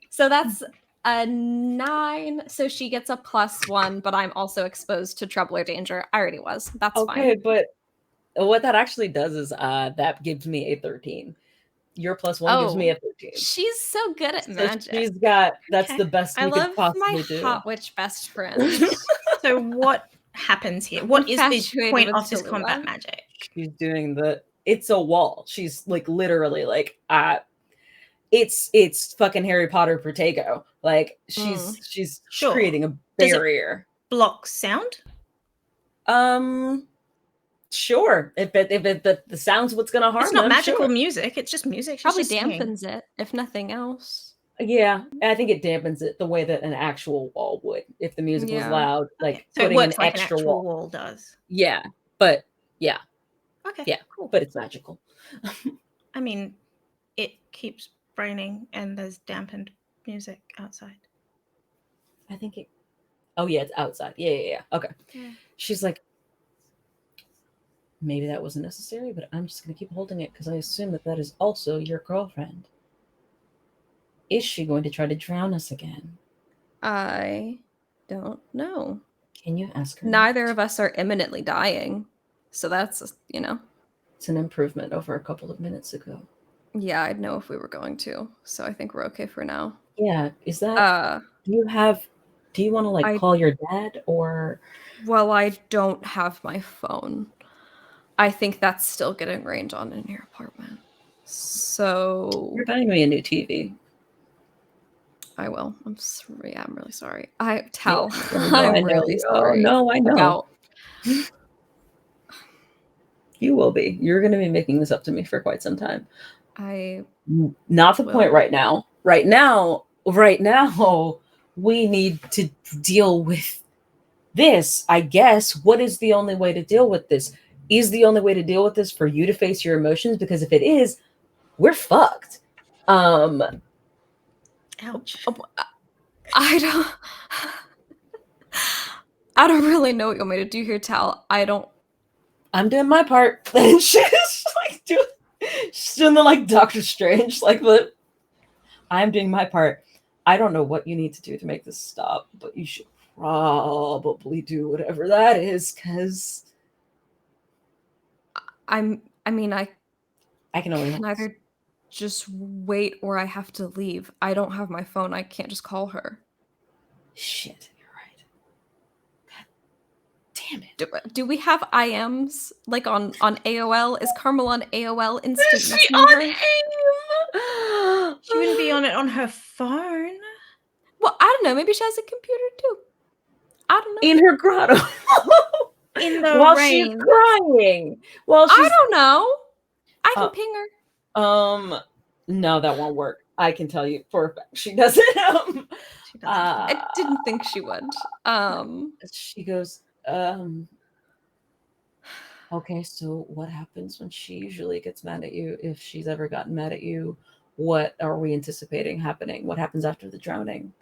So that's a 9. So she gets a +1, but I'm also exposed to trouble or danger. I already was. That's fine. Okay, but what that actually does is that gives me a 13. Your +1 gives me a 13. She's so good at magic. She's got that's the best we could possibly do. I love my hot witch best friend. So what happens here? What is the point of this combat magic? She's doing it's a wall. She's like literally like it's fucking Harry Potter Protego. Like she's creating a barrier. Does it block sound? Sure. If the sound's what's gonna harm it's not them, magical music. It's just music. She's probably just dampens it, if nothing else. Yeah, I think it dampens it the way that an actual wall would if the music was loud. Like so it works like an actual wall does. Yeah, but yeah. Okay. Yeah, cool. But it's magical. I mean, it keeps raining and there's dampened music outside. I think it. Oh yeah, it's outside. Yeah. Okay. Yeah. She's like, maybe that wasn't necessary, but I'm just gonna keep holding it because I assume that is also your girlfriend. Is she going to try to drown us again? I don't know. Can you ask her? Neither of us are imminently dying, so that's it's an improvement over a couple of minutes ago. Yeah, I'd know if we were going to, so I think we're okay for now. Yeah, is that do you want to like call your dad or? Well, I don't have my phone. I think that's still getting rained on in your apartment. So you're buying me a new TV. I will. I'm really sorry. I'm really sorry. No, I know. You will be. You're going to be making this up to me for quite some time. Not the point right now. Right now, we need to deal with this, I guess. What is the only way to deal with this? Is the only way to deal with this for you to face your emotions? Because if it is, we're fucked. Ouch. I don't really know what you want me to do here, Tal. I'm doing my part. And she's doing the like Doctor Strange, I'm doing my part. I don't know what you need to do to make this stop, but you should probably do whatever that is, because I can only either just wait or I have to leave. I don't have my phone. I can't just call her. Shit, you're right. God damn it. Do we have IMs like on AOL? Is Carmel on AOL Instant Is she Messenger? on AIM? She wouldn't be on it on her phone. Well, I don't know. Maybe she has a computer too. I don't know. In her grotto. In the while rain. She's crying. I don't know. I can ping her. No, that won't work. I can tell you for a fact she doesn't. She doesn't. I didn't think she would. She goes, okay, so what happens when she usually gets mad at you? If she's ever gotten mad at you, what are we anticipating happening? What happens after the drowning?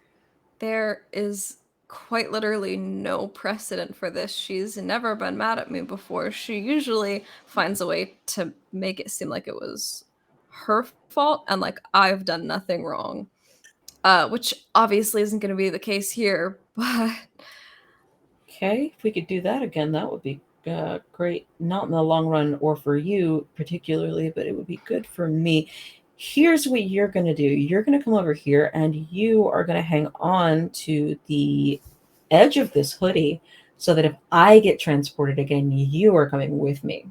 There is quite literally no precedent for this. She's never been mad at me before. She usually finds a way to make it seem like it was her fault and like I've done nothing wrong. Which obviously isn't going to be the case here, but Okay, if we could do that again, that would be great. Not in the long run or for you particularly, but it would be good for me. Here's what you're going to do. You're going to come over here and you are going to hang on to the edge of this hoodie so that if I get transported again, you are coming with me.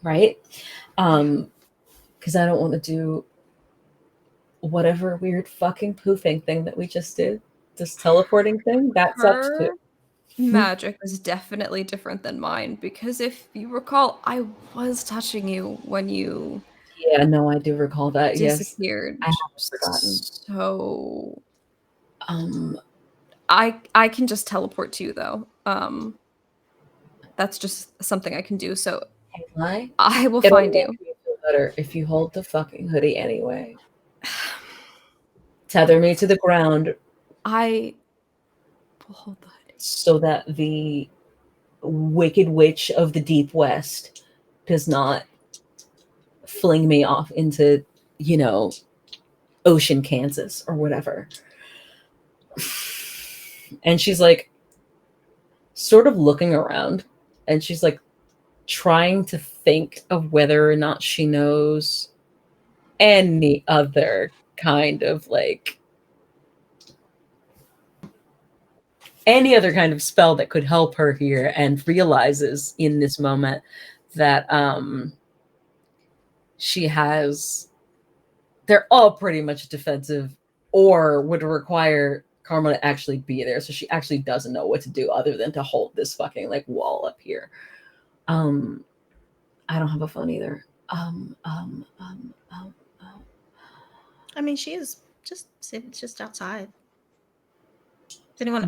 Right? Because I don't want to do whatever weird fucking poofing thing that we just did. This teleporting thing, that sucks too. Magic is definitely different than mine because if you recall, I was touching you when you No, I do recall that. disappeared. Yes, I haven't forgotten. So I can just teleport to you though. That's just something I can do. So I will find you. It'll make me feel better if you hold the fucking hoodie anyway. Tether me to the ground. I will hold the hoodie so that the wicked witch of the deep west does not fling me off into, ocean Kansas or whatever. And she's like sort of looking around and she's like trying to think of whether or not she knows any other kind of spell that could help her here, and realizes in this moment that they're all pretty much defensive or would require Karma to actually be there. So she actually doesn't know what to do other than to hold this fucking wall up here. I don't have a phone either. I mean, she is just outside. Does anyone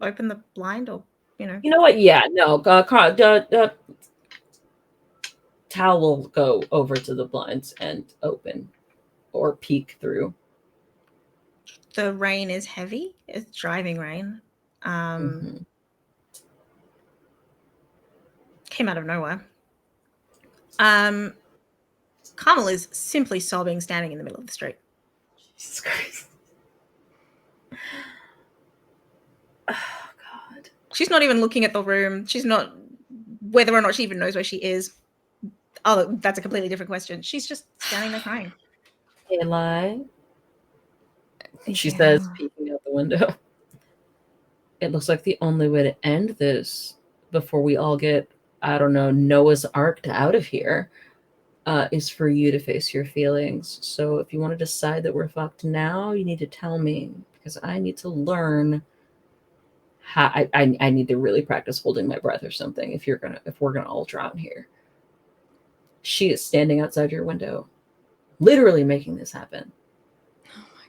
open the blind or You know what? Yeah, no. Tal will go over to the blinds and open or peek through. The rain is heavy. It's driving rain. Came out of nowhere. Carmel is simply sobbing, standing in the middle of the street. Jesus Christ. Oh, God. She's not even looking at the room. She's not, whether or not she even knows where she is. Oh, that's a completely different question. She's just standing there crying. Eli, she says, peeking out the window. It looks like the only way to end this before we all get, I don't know, Noah's Arked out of here is for you to face your feelings. So if you want to decide that we're fucked now, you need to tell me, because I need to learn how I need to really practice holding my breath or something if we're gonna all drown here. She is standing outside your window, literally making this happen. Oh my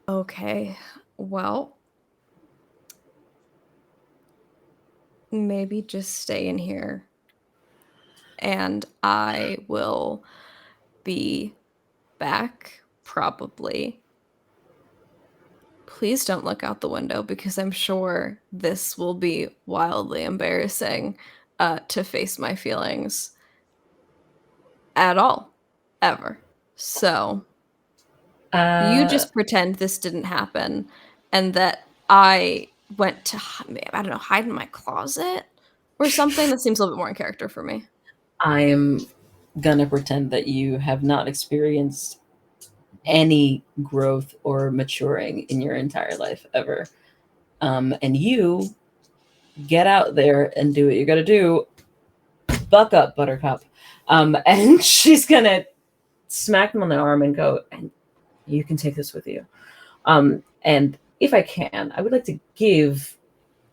God. Okay, well, maybe just stay in here and I will be back probably. Please don't look out the window because I'm sure this will be wildly embarrassing to face my feelings at all, ever. So you just pretend this didn't happen and that I went to, I don't know, hide in my closet or something. That seems a little bit more in character for me. I am gonna pretend that you have not experienced any growth or maturing in your entire life ever. And you get out there and do what you gotta do. Buck up, Buttercup. And she's gonna smack him on the arm and go, and you can take this with you. And if I can, I would like to give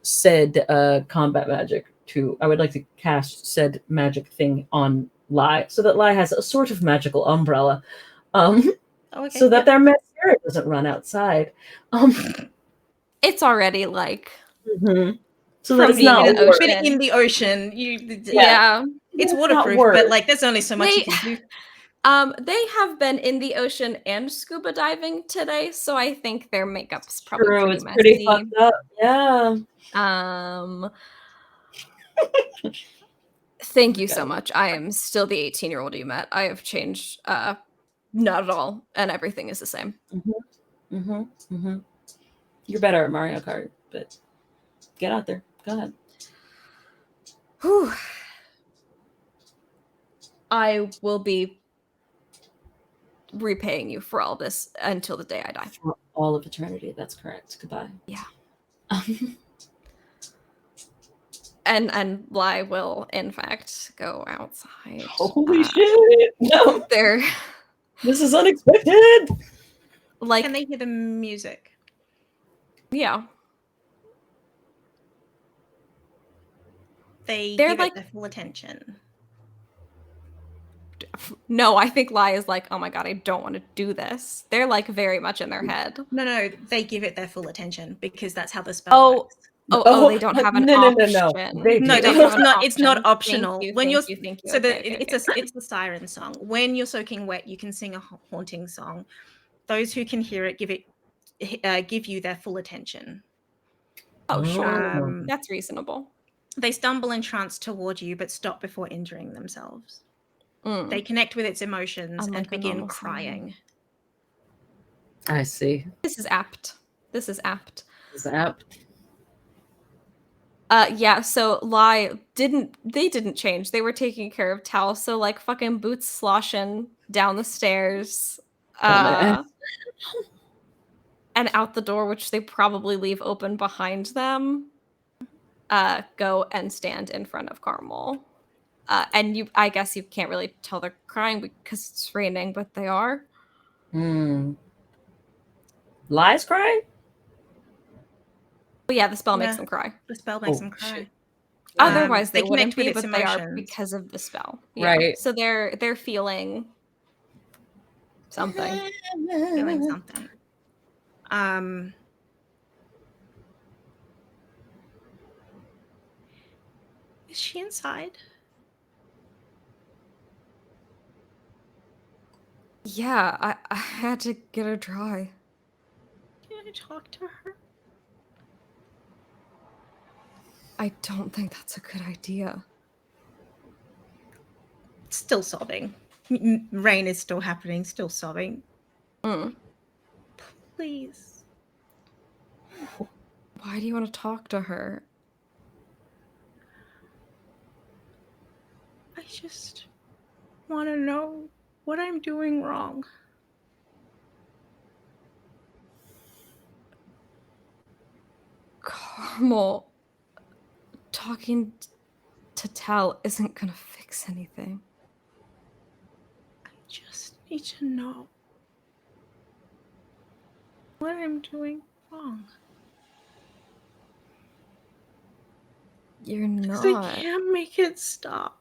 said combat magic to cast said magic thing on Lai, so that Lai has a sort of magical umbrella, so that their mascara doesn't run outside. It's already like so that it's being not in the ocean. in the ocean. Yeah. It's waterproof, but like there's only so much you can do. They have been in the ocean and scuba diving today, so I think their makeup's probably True, pretty it's messy. pretty fucked up. Yeah. Thank you so much. I am still the 18-year-old you met. I have changed not at all, and everything is the same. You're better at Mario Kart, but get out there. Go ahead. Whew. I will be repaying you for all this until the day I die. For all of eternity. That's correct. Goodbye. Yeah. And Lai will, in fact, go outside. Holy shit! No, this is unexpected. Like, can they hear the music? Yeah. They're give like, it their full attention. No, I think Lai is like, oh my god, I don't want to do this. They're like very much in their head. No, they give it their full attention because that's how the spell works. They don't have an option. No. It's not optional. It's the siren song. When you're soaking wet, you can sing a haunting song. Those who can hear it give you their full attention. Oh, sure. That's reasonable. They stumble in trance toward you, but stop before injuring themselves. They connect with its emotions and begin crying. I see. This is apt. Yeah, so Lai didn't change. They were taking care of Tal, so like fucking boots sloshing down the stairs. And out the door, which they probably leave open behind them. Go and stand in front of Carmel. And I guess you can't really tell they're crying because it's raining, but they are. Lai's crying? But yeah, the spell makes them cry. The spell makes them cry. Otherwise, they wouldn't be, but they are because of the spell. Yeah. Right. So they're feeling something. Is she inside? Yeah, I had to get her dry. Can I talk to her? I don't think that's a good idea. Still sobbing. Rain is still happening, still sobbing. Please. Why do you want to talk to her? I just want to know what I'm doing wrong. Carmel, talking to Tal isn't gonna fix anything. I just need to know what I'm doing wrong. You're not. I can't make it stop.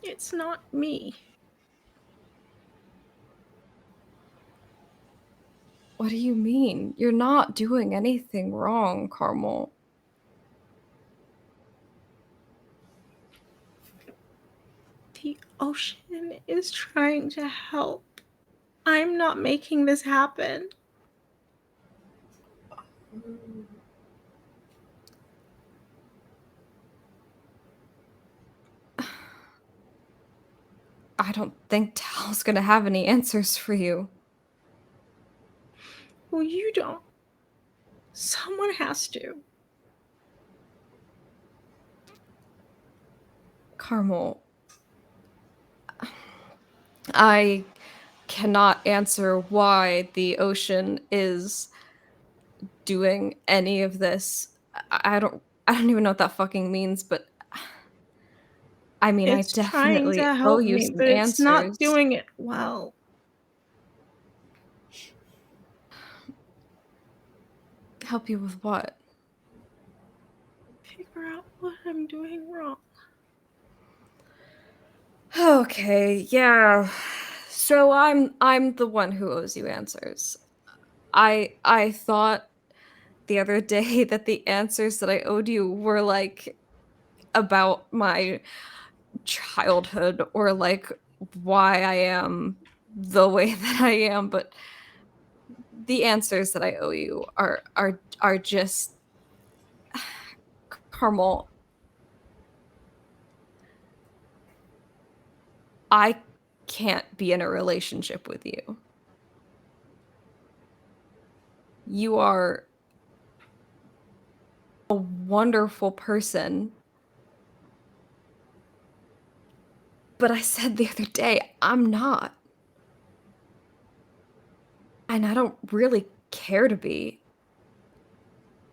It's not me. What do you mean? You're not doing anything wrong, Carmel. The ocean is trying to help. I'm not making this happen. I don't think Tal's gonna have any answers for you. Well, you don't. Someone has to. Carmel, I cannot answer why the ocean is doing any of this. I don't even know what that fucking means, but I mean, it's I definitely owe you some answers. It's not doing it well. Help you with what? figure out what I'm doing wrong. Okay, yeah. So I'm the one who owes you answers. I thought the other day that the answers that I owed you were like about my childhood or like why I am the way that I am, but the answers that I owe you are just Carmel. I can't be in a relationship with you. You are a wonderful person. But I said the other day, I'm not. And I don't really care to be.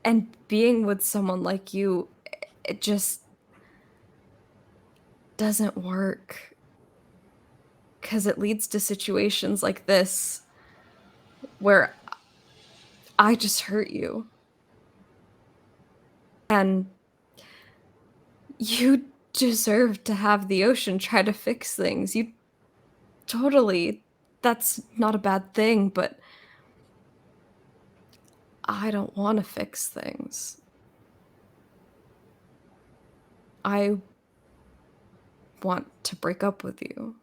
And being with someone like you, it just doesn't work. Because it leads to situations like this where I just hurt you. And you deserve to have the ocean try to fix things. You totally, that's not a bad thing, but I don't want to fix things. I want to break up with you.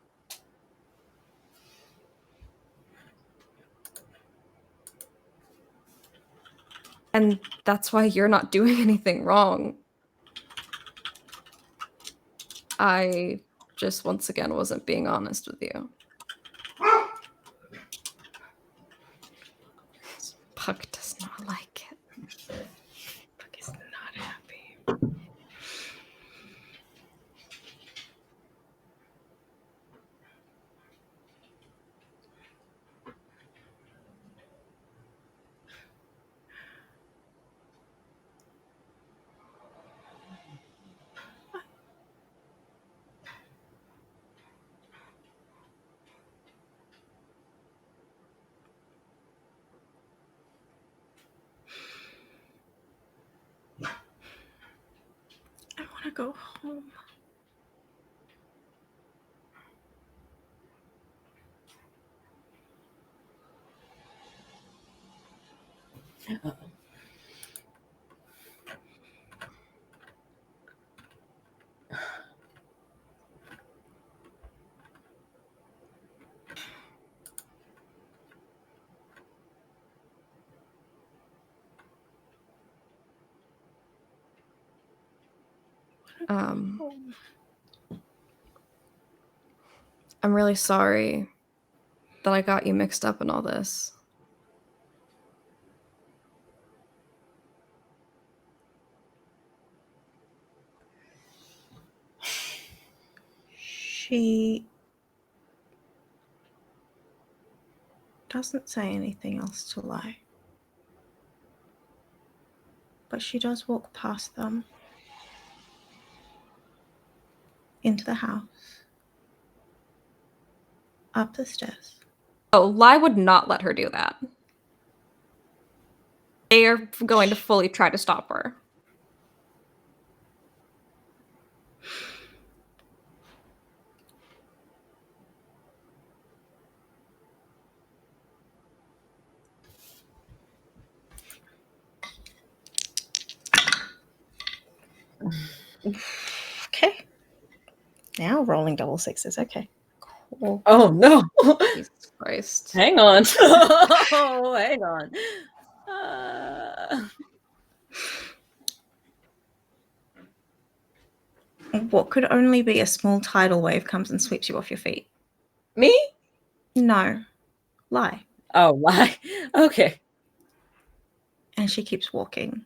And that's why you're not doing anything wrong. I just once again wasn't being honest with you. Puck does not like it. Puck is not happy. I want to go home. I'm really sorry that I got you mixed up in all this. She doesn't say anything else to lie. But she does walk past them into the house, up the stairs. Oh, Lai would not let her do that. They are going to fully try to stop her. Okay. Now rolling double sixes. Okay. Cool. Oh no. Jesus Christ. Hang on. Oh, hang on. What could only be a small tidal wave comes and sweeps you off your feet? Me? No. Lie. Oh, lie. Okay. And she keeps walking.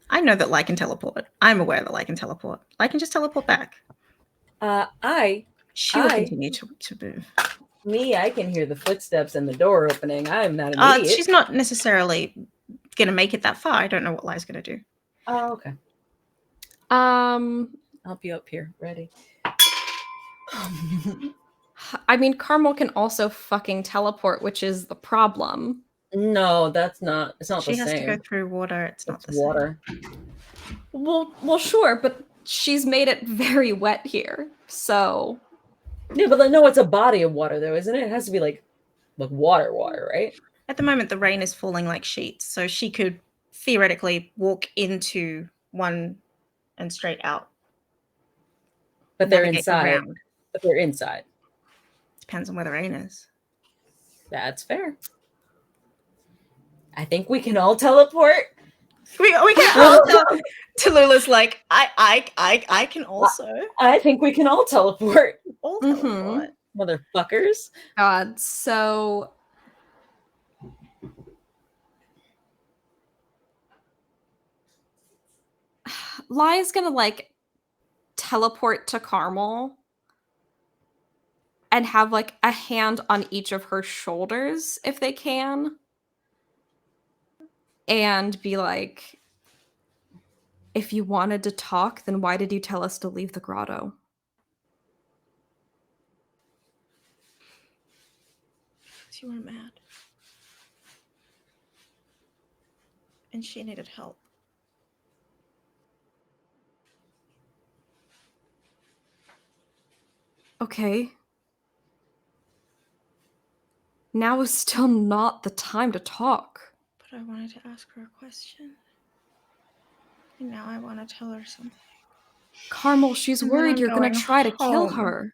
I know that Lie can teleport. I'm aware that Lie can teleport. Lie can just teleport back. She will continue to move. I can hear the footsteps and the door opening. I'm not an idiot. She's not necessarily going to make it that far. I don't know what Lie's going to do. Oh, okay. I'll be up here, ready. I mean, Carmel can also fucking teleport, which is the problem. No, that's not. It's not the She has to go same. through water. It's not the same. Water. Well, sure, but she's made it very wet here, so. Yeah, but no, it's a body of water, though, isn't it? It has to be like water, right? At the moment, the rain is falling like sheets, so she could theoretically walk into one and straight out. But they're Navigate inside. around. But they're inside. Depends on where the rain is. That's fair. I think we can all teleport. We can all tell. Tallulah's like, I can also. I think we can all teleport. All teleport. Motherfuckers. God, so Lai's gonna like teleport to Carmel and have like a hand on each of her shoulders if they can. And be like, if you wanted to talk, then why did you tell us to leave the grotto? Because you were mad. And she needed help. Okay. Now is still not the time to talk. But I wanted to ask her a question. And now I want to tell her something. Carmel, she's worried you're going to try to kill her.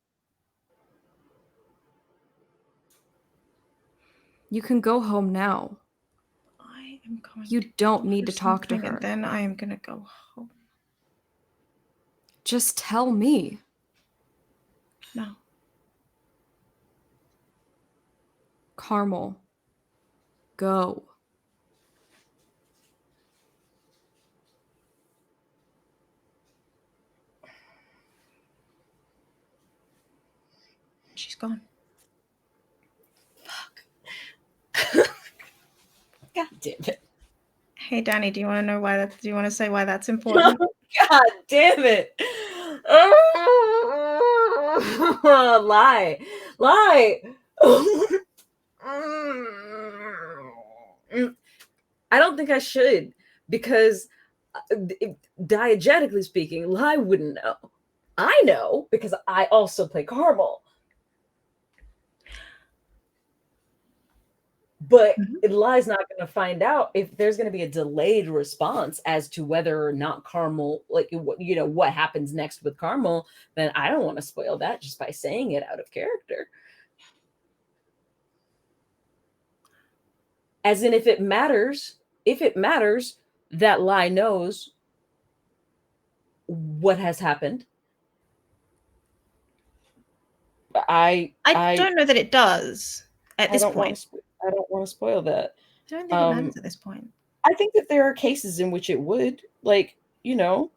You can go home now. I am going. You don't need to talk to her. And then I am going to go home. Just tell me. No. Carmel, go. She's gone. Fuck. God damn it. Hey, Danny, do you want to know why that? Do you want to say why that's important? God damn it. Lie. I don't think I should, because diegetically speaking, Lie wouldn't know. I know because I also play Carmel. But Lie's not going to find out if there's going to be a delayed response as to whether or not Carmel, like, you know, what happens next with Carmel. Then I don't want to spoil that just by saying it out of character. As in, if it matters that Lie knows what has happened. I don't know that it does at this point. I don't want to spoil that. I don't think it matters at this point. I think that there are cases in which it would, like, you know,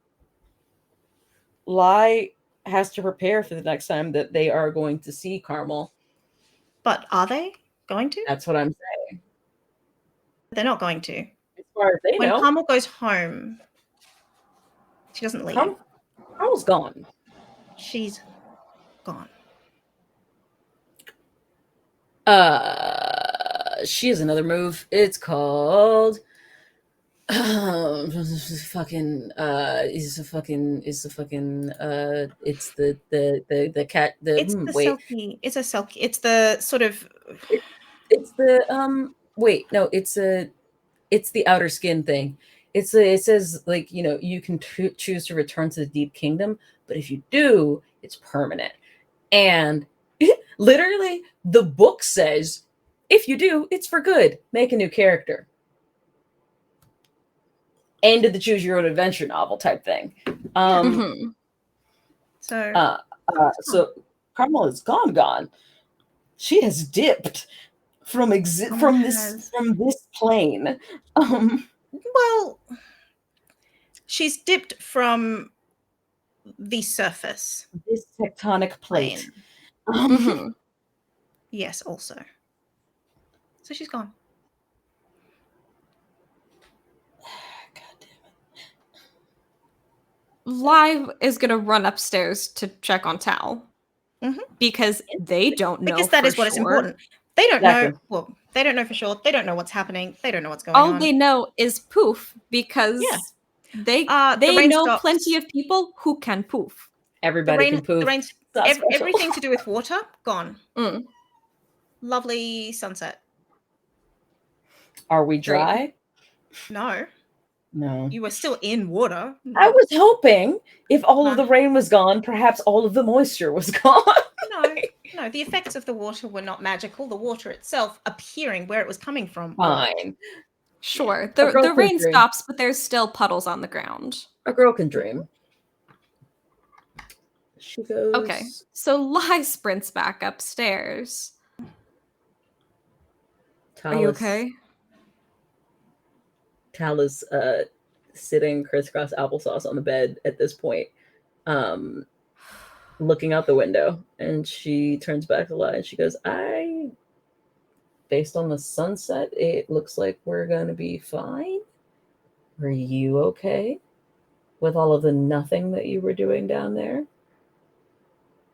Lie has to prepare for the next time that they are going to see Carmel. But are they going to? That's what I'm saying. They're not going to. As far as they know. When Carmel goes home, she doesn't leave. Carmel's gone. She's gone. She has another move. It's called it's the cat selkie. It's a selkie. It's the sort of it's the outer skin thing. It says, like, you know, you can choose to return to the deep kingdom, but if you do, it's permanent. And literally, the book says, if you do, it's for good. Make a new character. End of the choose your own adventure novel type thing. So Carmel is gone. She has dipped from this plane. Well, she's dipped from the surface. This tectonic plate. Yes, also. So she's gone. God damn it. Live is going to run upstairs to check on Tal. Because they don't know. Because that is what is important. They don't know. Well, They don't know for sure. They don't know what's happening. They don't know what's going All on. they know is poof because they rain know stops. plenty of people who can poof. Everybody can poof. Everything to do with water, gone. Mm. Lovely sunset. Are we dry? No. No. You were still in water. I was hoping if all of the rain was gone, perhaps all of the moisture was gone. No, the effects of the water were not magical. The water itself appearing where it was coming from. Fine. Sure. The rain stops, but there's still puddles on the ground. A girl can dream. She goes. Okay. So Lai sprints back upstairs. Are you okay? Tal is sitting crisscross applesauce on the bed at this point, looking out the window, and she turns back to Lai and she goes, based on the sunset, it looks like we're going to be fine. Are you okay with all of the nothing that you were doing down there?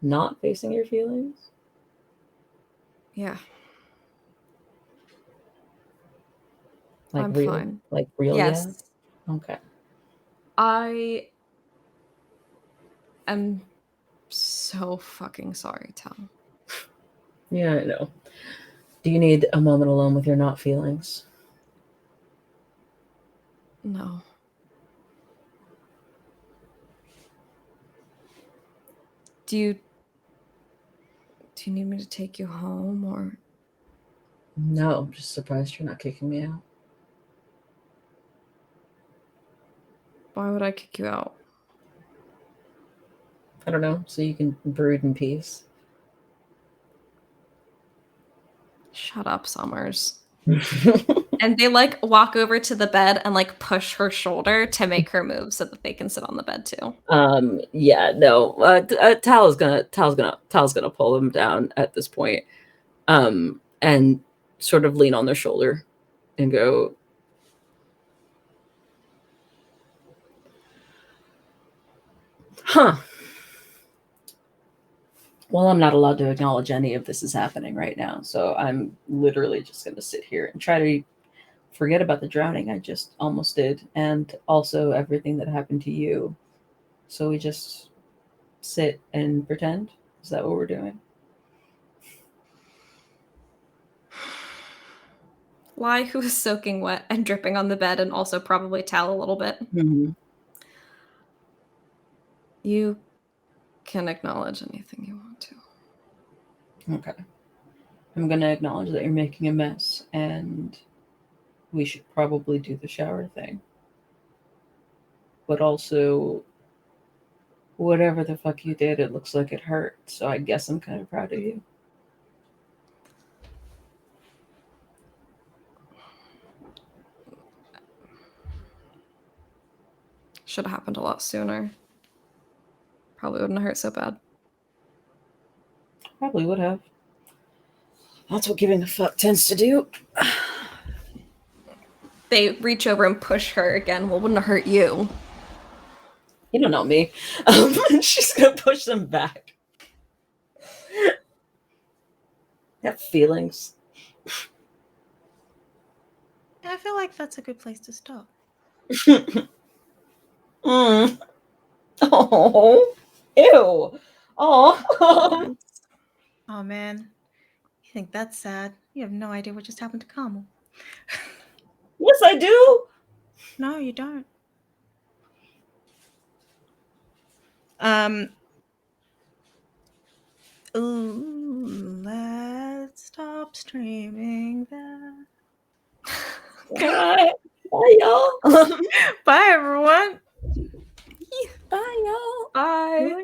Not facing your feelings? Yeah. Like I'm real, fine. Like real, yes. Yeah? Okay. I am so fucking sorry, Tom. Yeah, I know. Do you need a moment alone with your not feelings? No. Do you need me to take you home or? No, I'm just surprised you're not kicking me out. Why would I kick you out? I don't know, so you can brood in peace. Shut up, Summers. And they walk over to the bed and push her shoulder to make her move so that they can sit on the bed too. Yeah, no. Tal's gonna pull them down at this point, and sort of lean on their shoulder and go, huh. Well, I'm not allowed to acknowledge any of this is happening right now, so I'm literally just gonna sit here and try to forget about the drowning I just almost did, and also everything that happened to you. So we just sit and pretend? Is that what we're doing? Lai, who is soaking wet and dripping on the bed and also probably Tal a little bit. Mm-hmm. You can acknowledge anything you want to. Okay. I'm going to acknowledge that you're making a mess, and we should probably do the shower thing. But also, whatever the fuck you did, it looks like it hurt, so I guess I'm kind of proud of you. Should have happened a lot sooner. Probably wouldn't have hurt so bad. Probably would have. That's what giving a fuck tends to do. They reach over and push her again. Well, wouldn't have hurt you. You don't know me. She's going to push them back. Have feelings. I feel like that's a good place to stop. Oh, ew. Oh. Oh man, you think that's sad? You have no idea what just happened to Carmel. Yes, I do. No, you don't. Ooh, let's stop streaming that. Bye. Bye, y'all. Bye, everyone. Bye, y'all. Bye.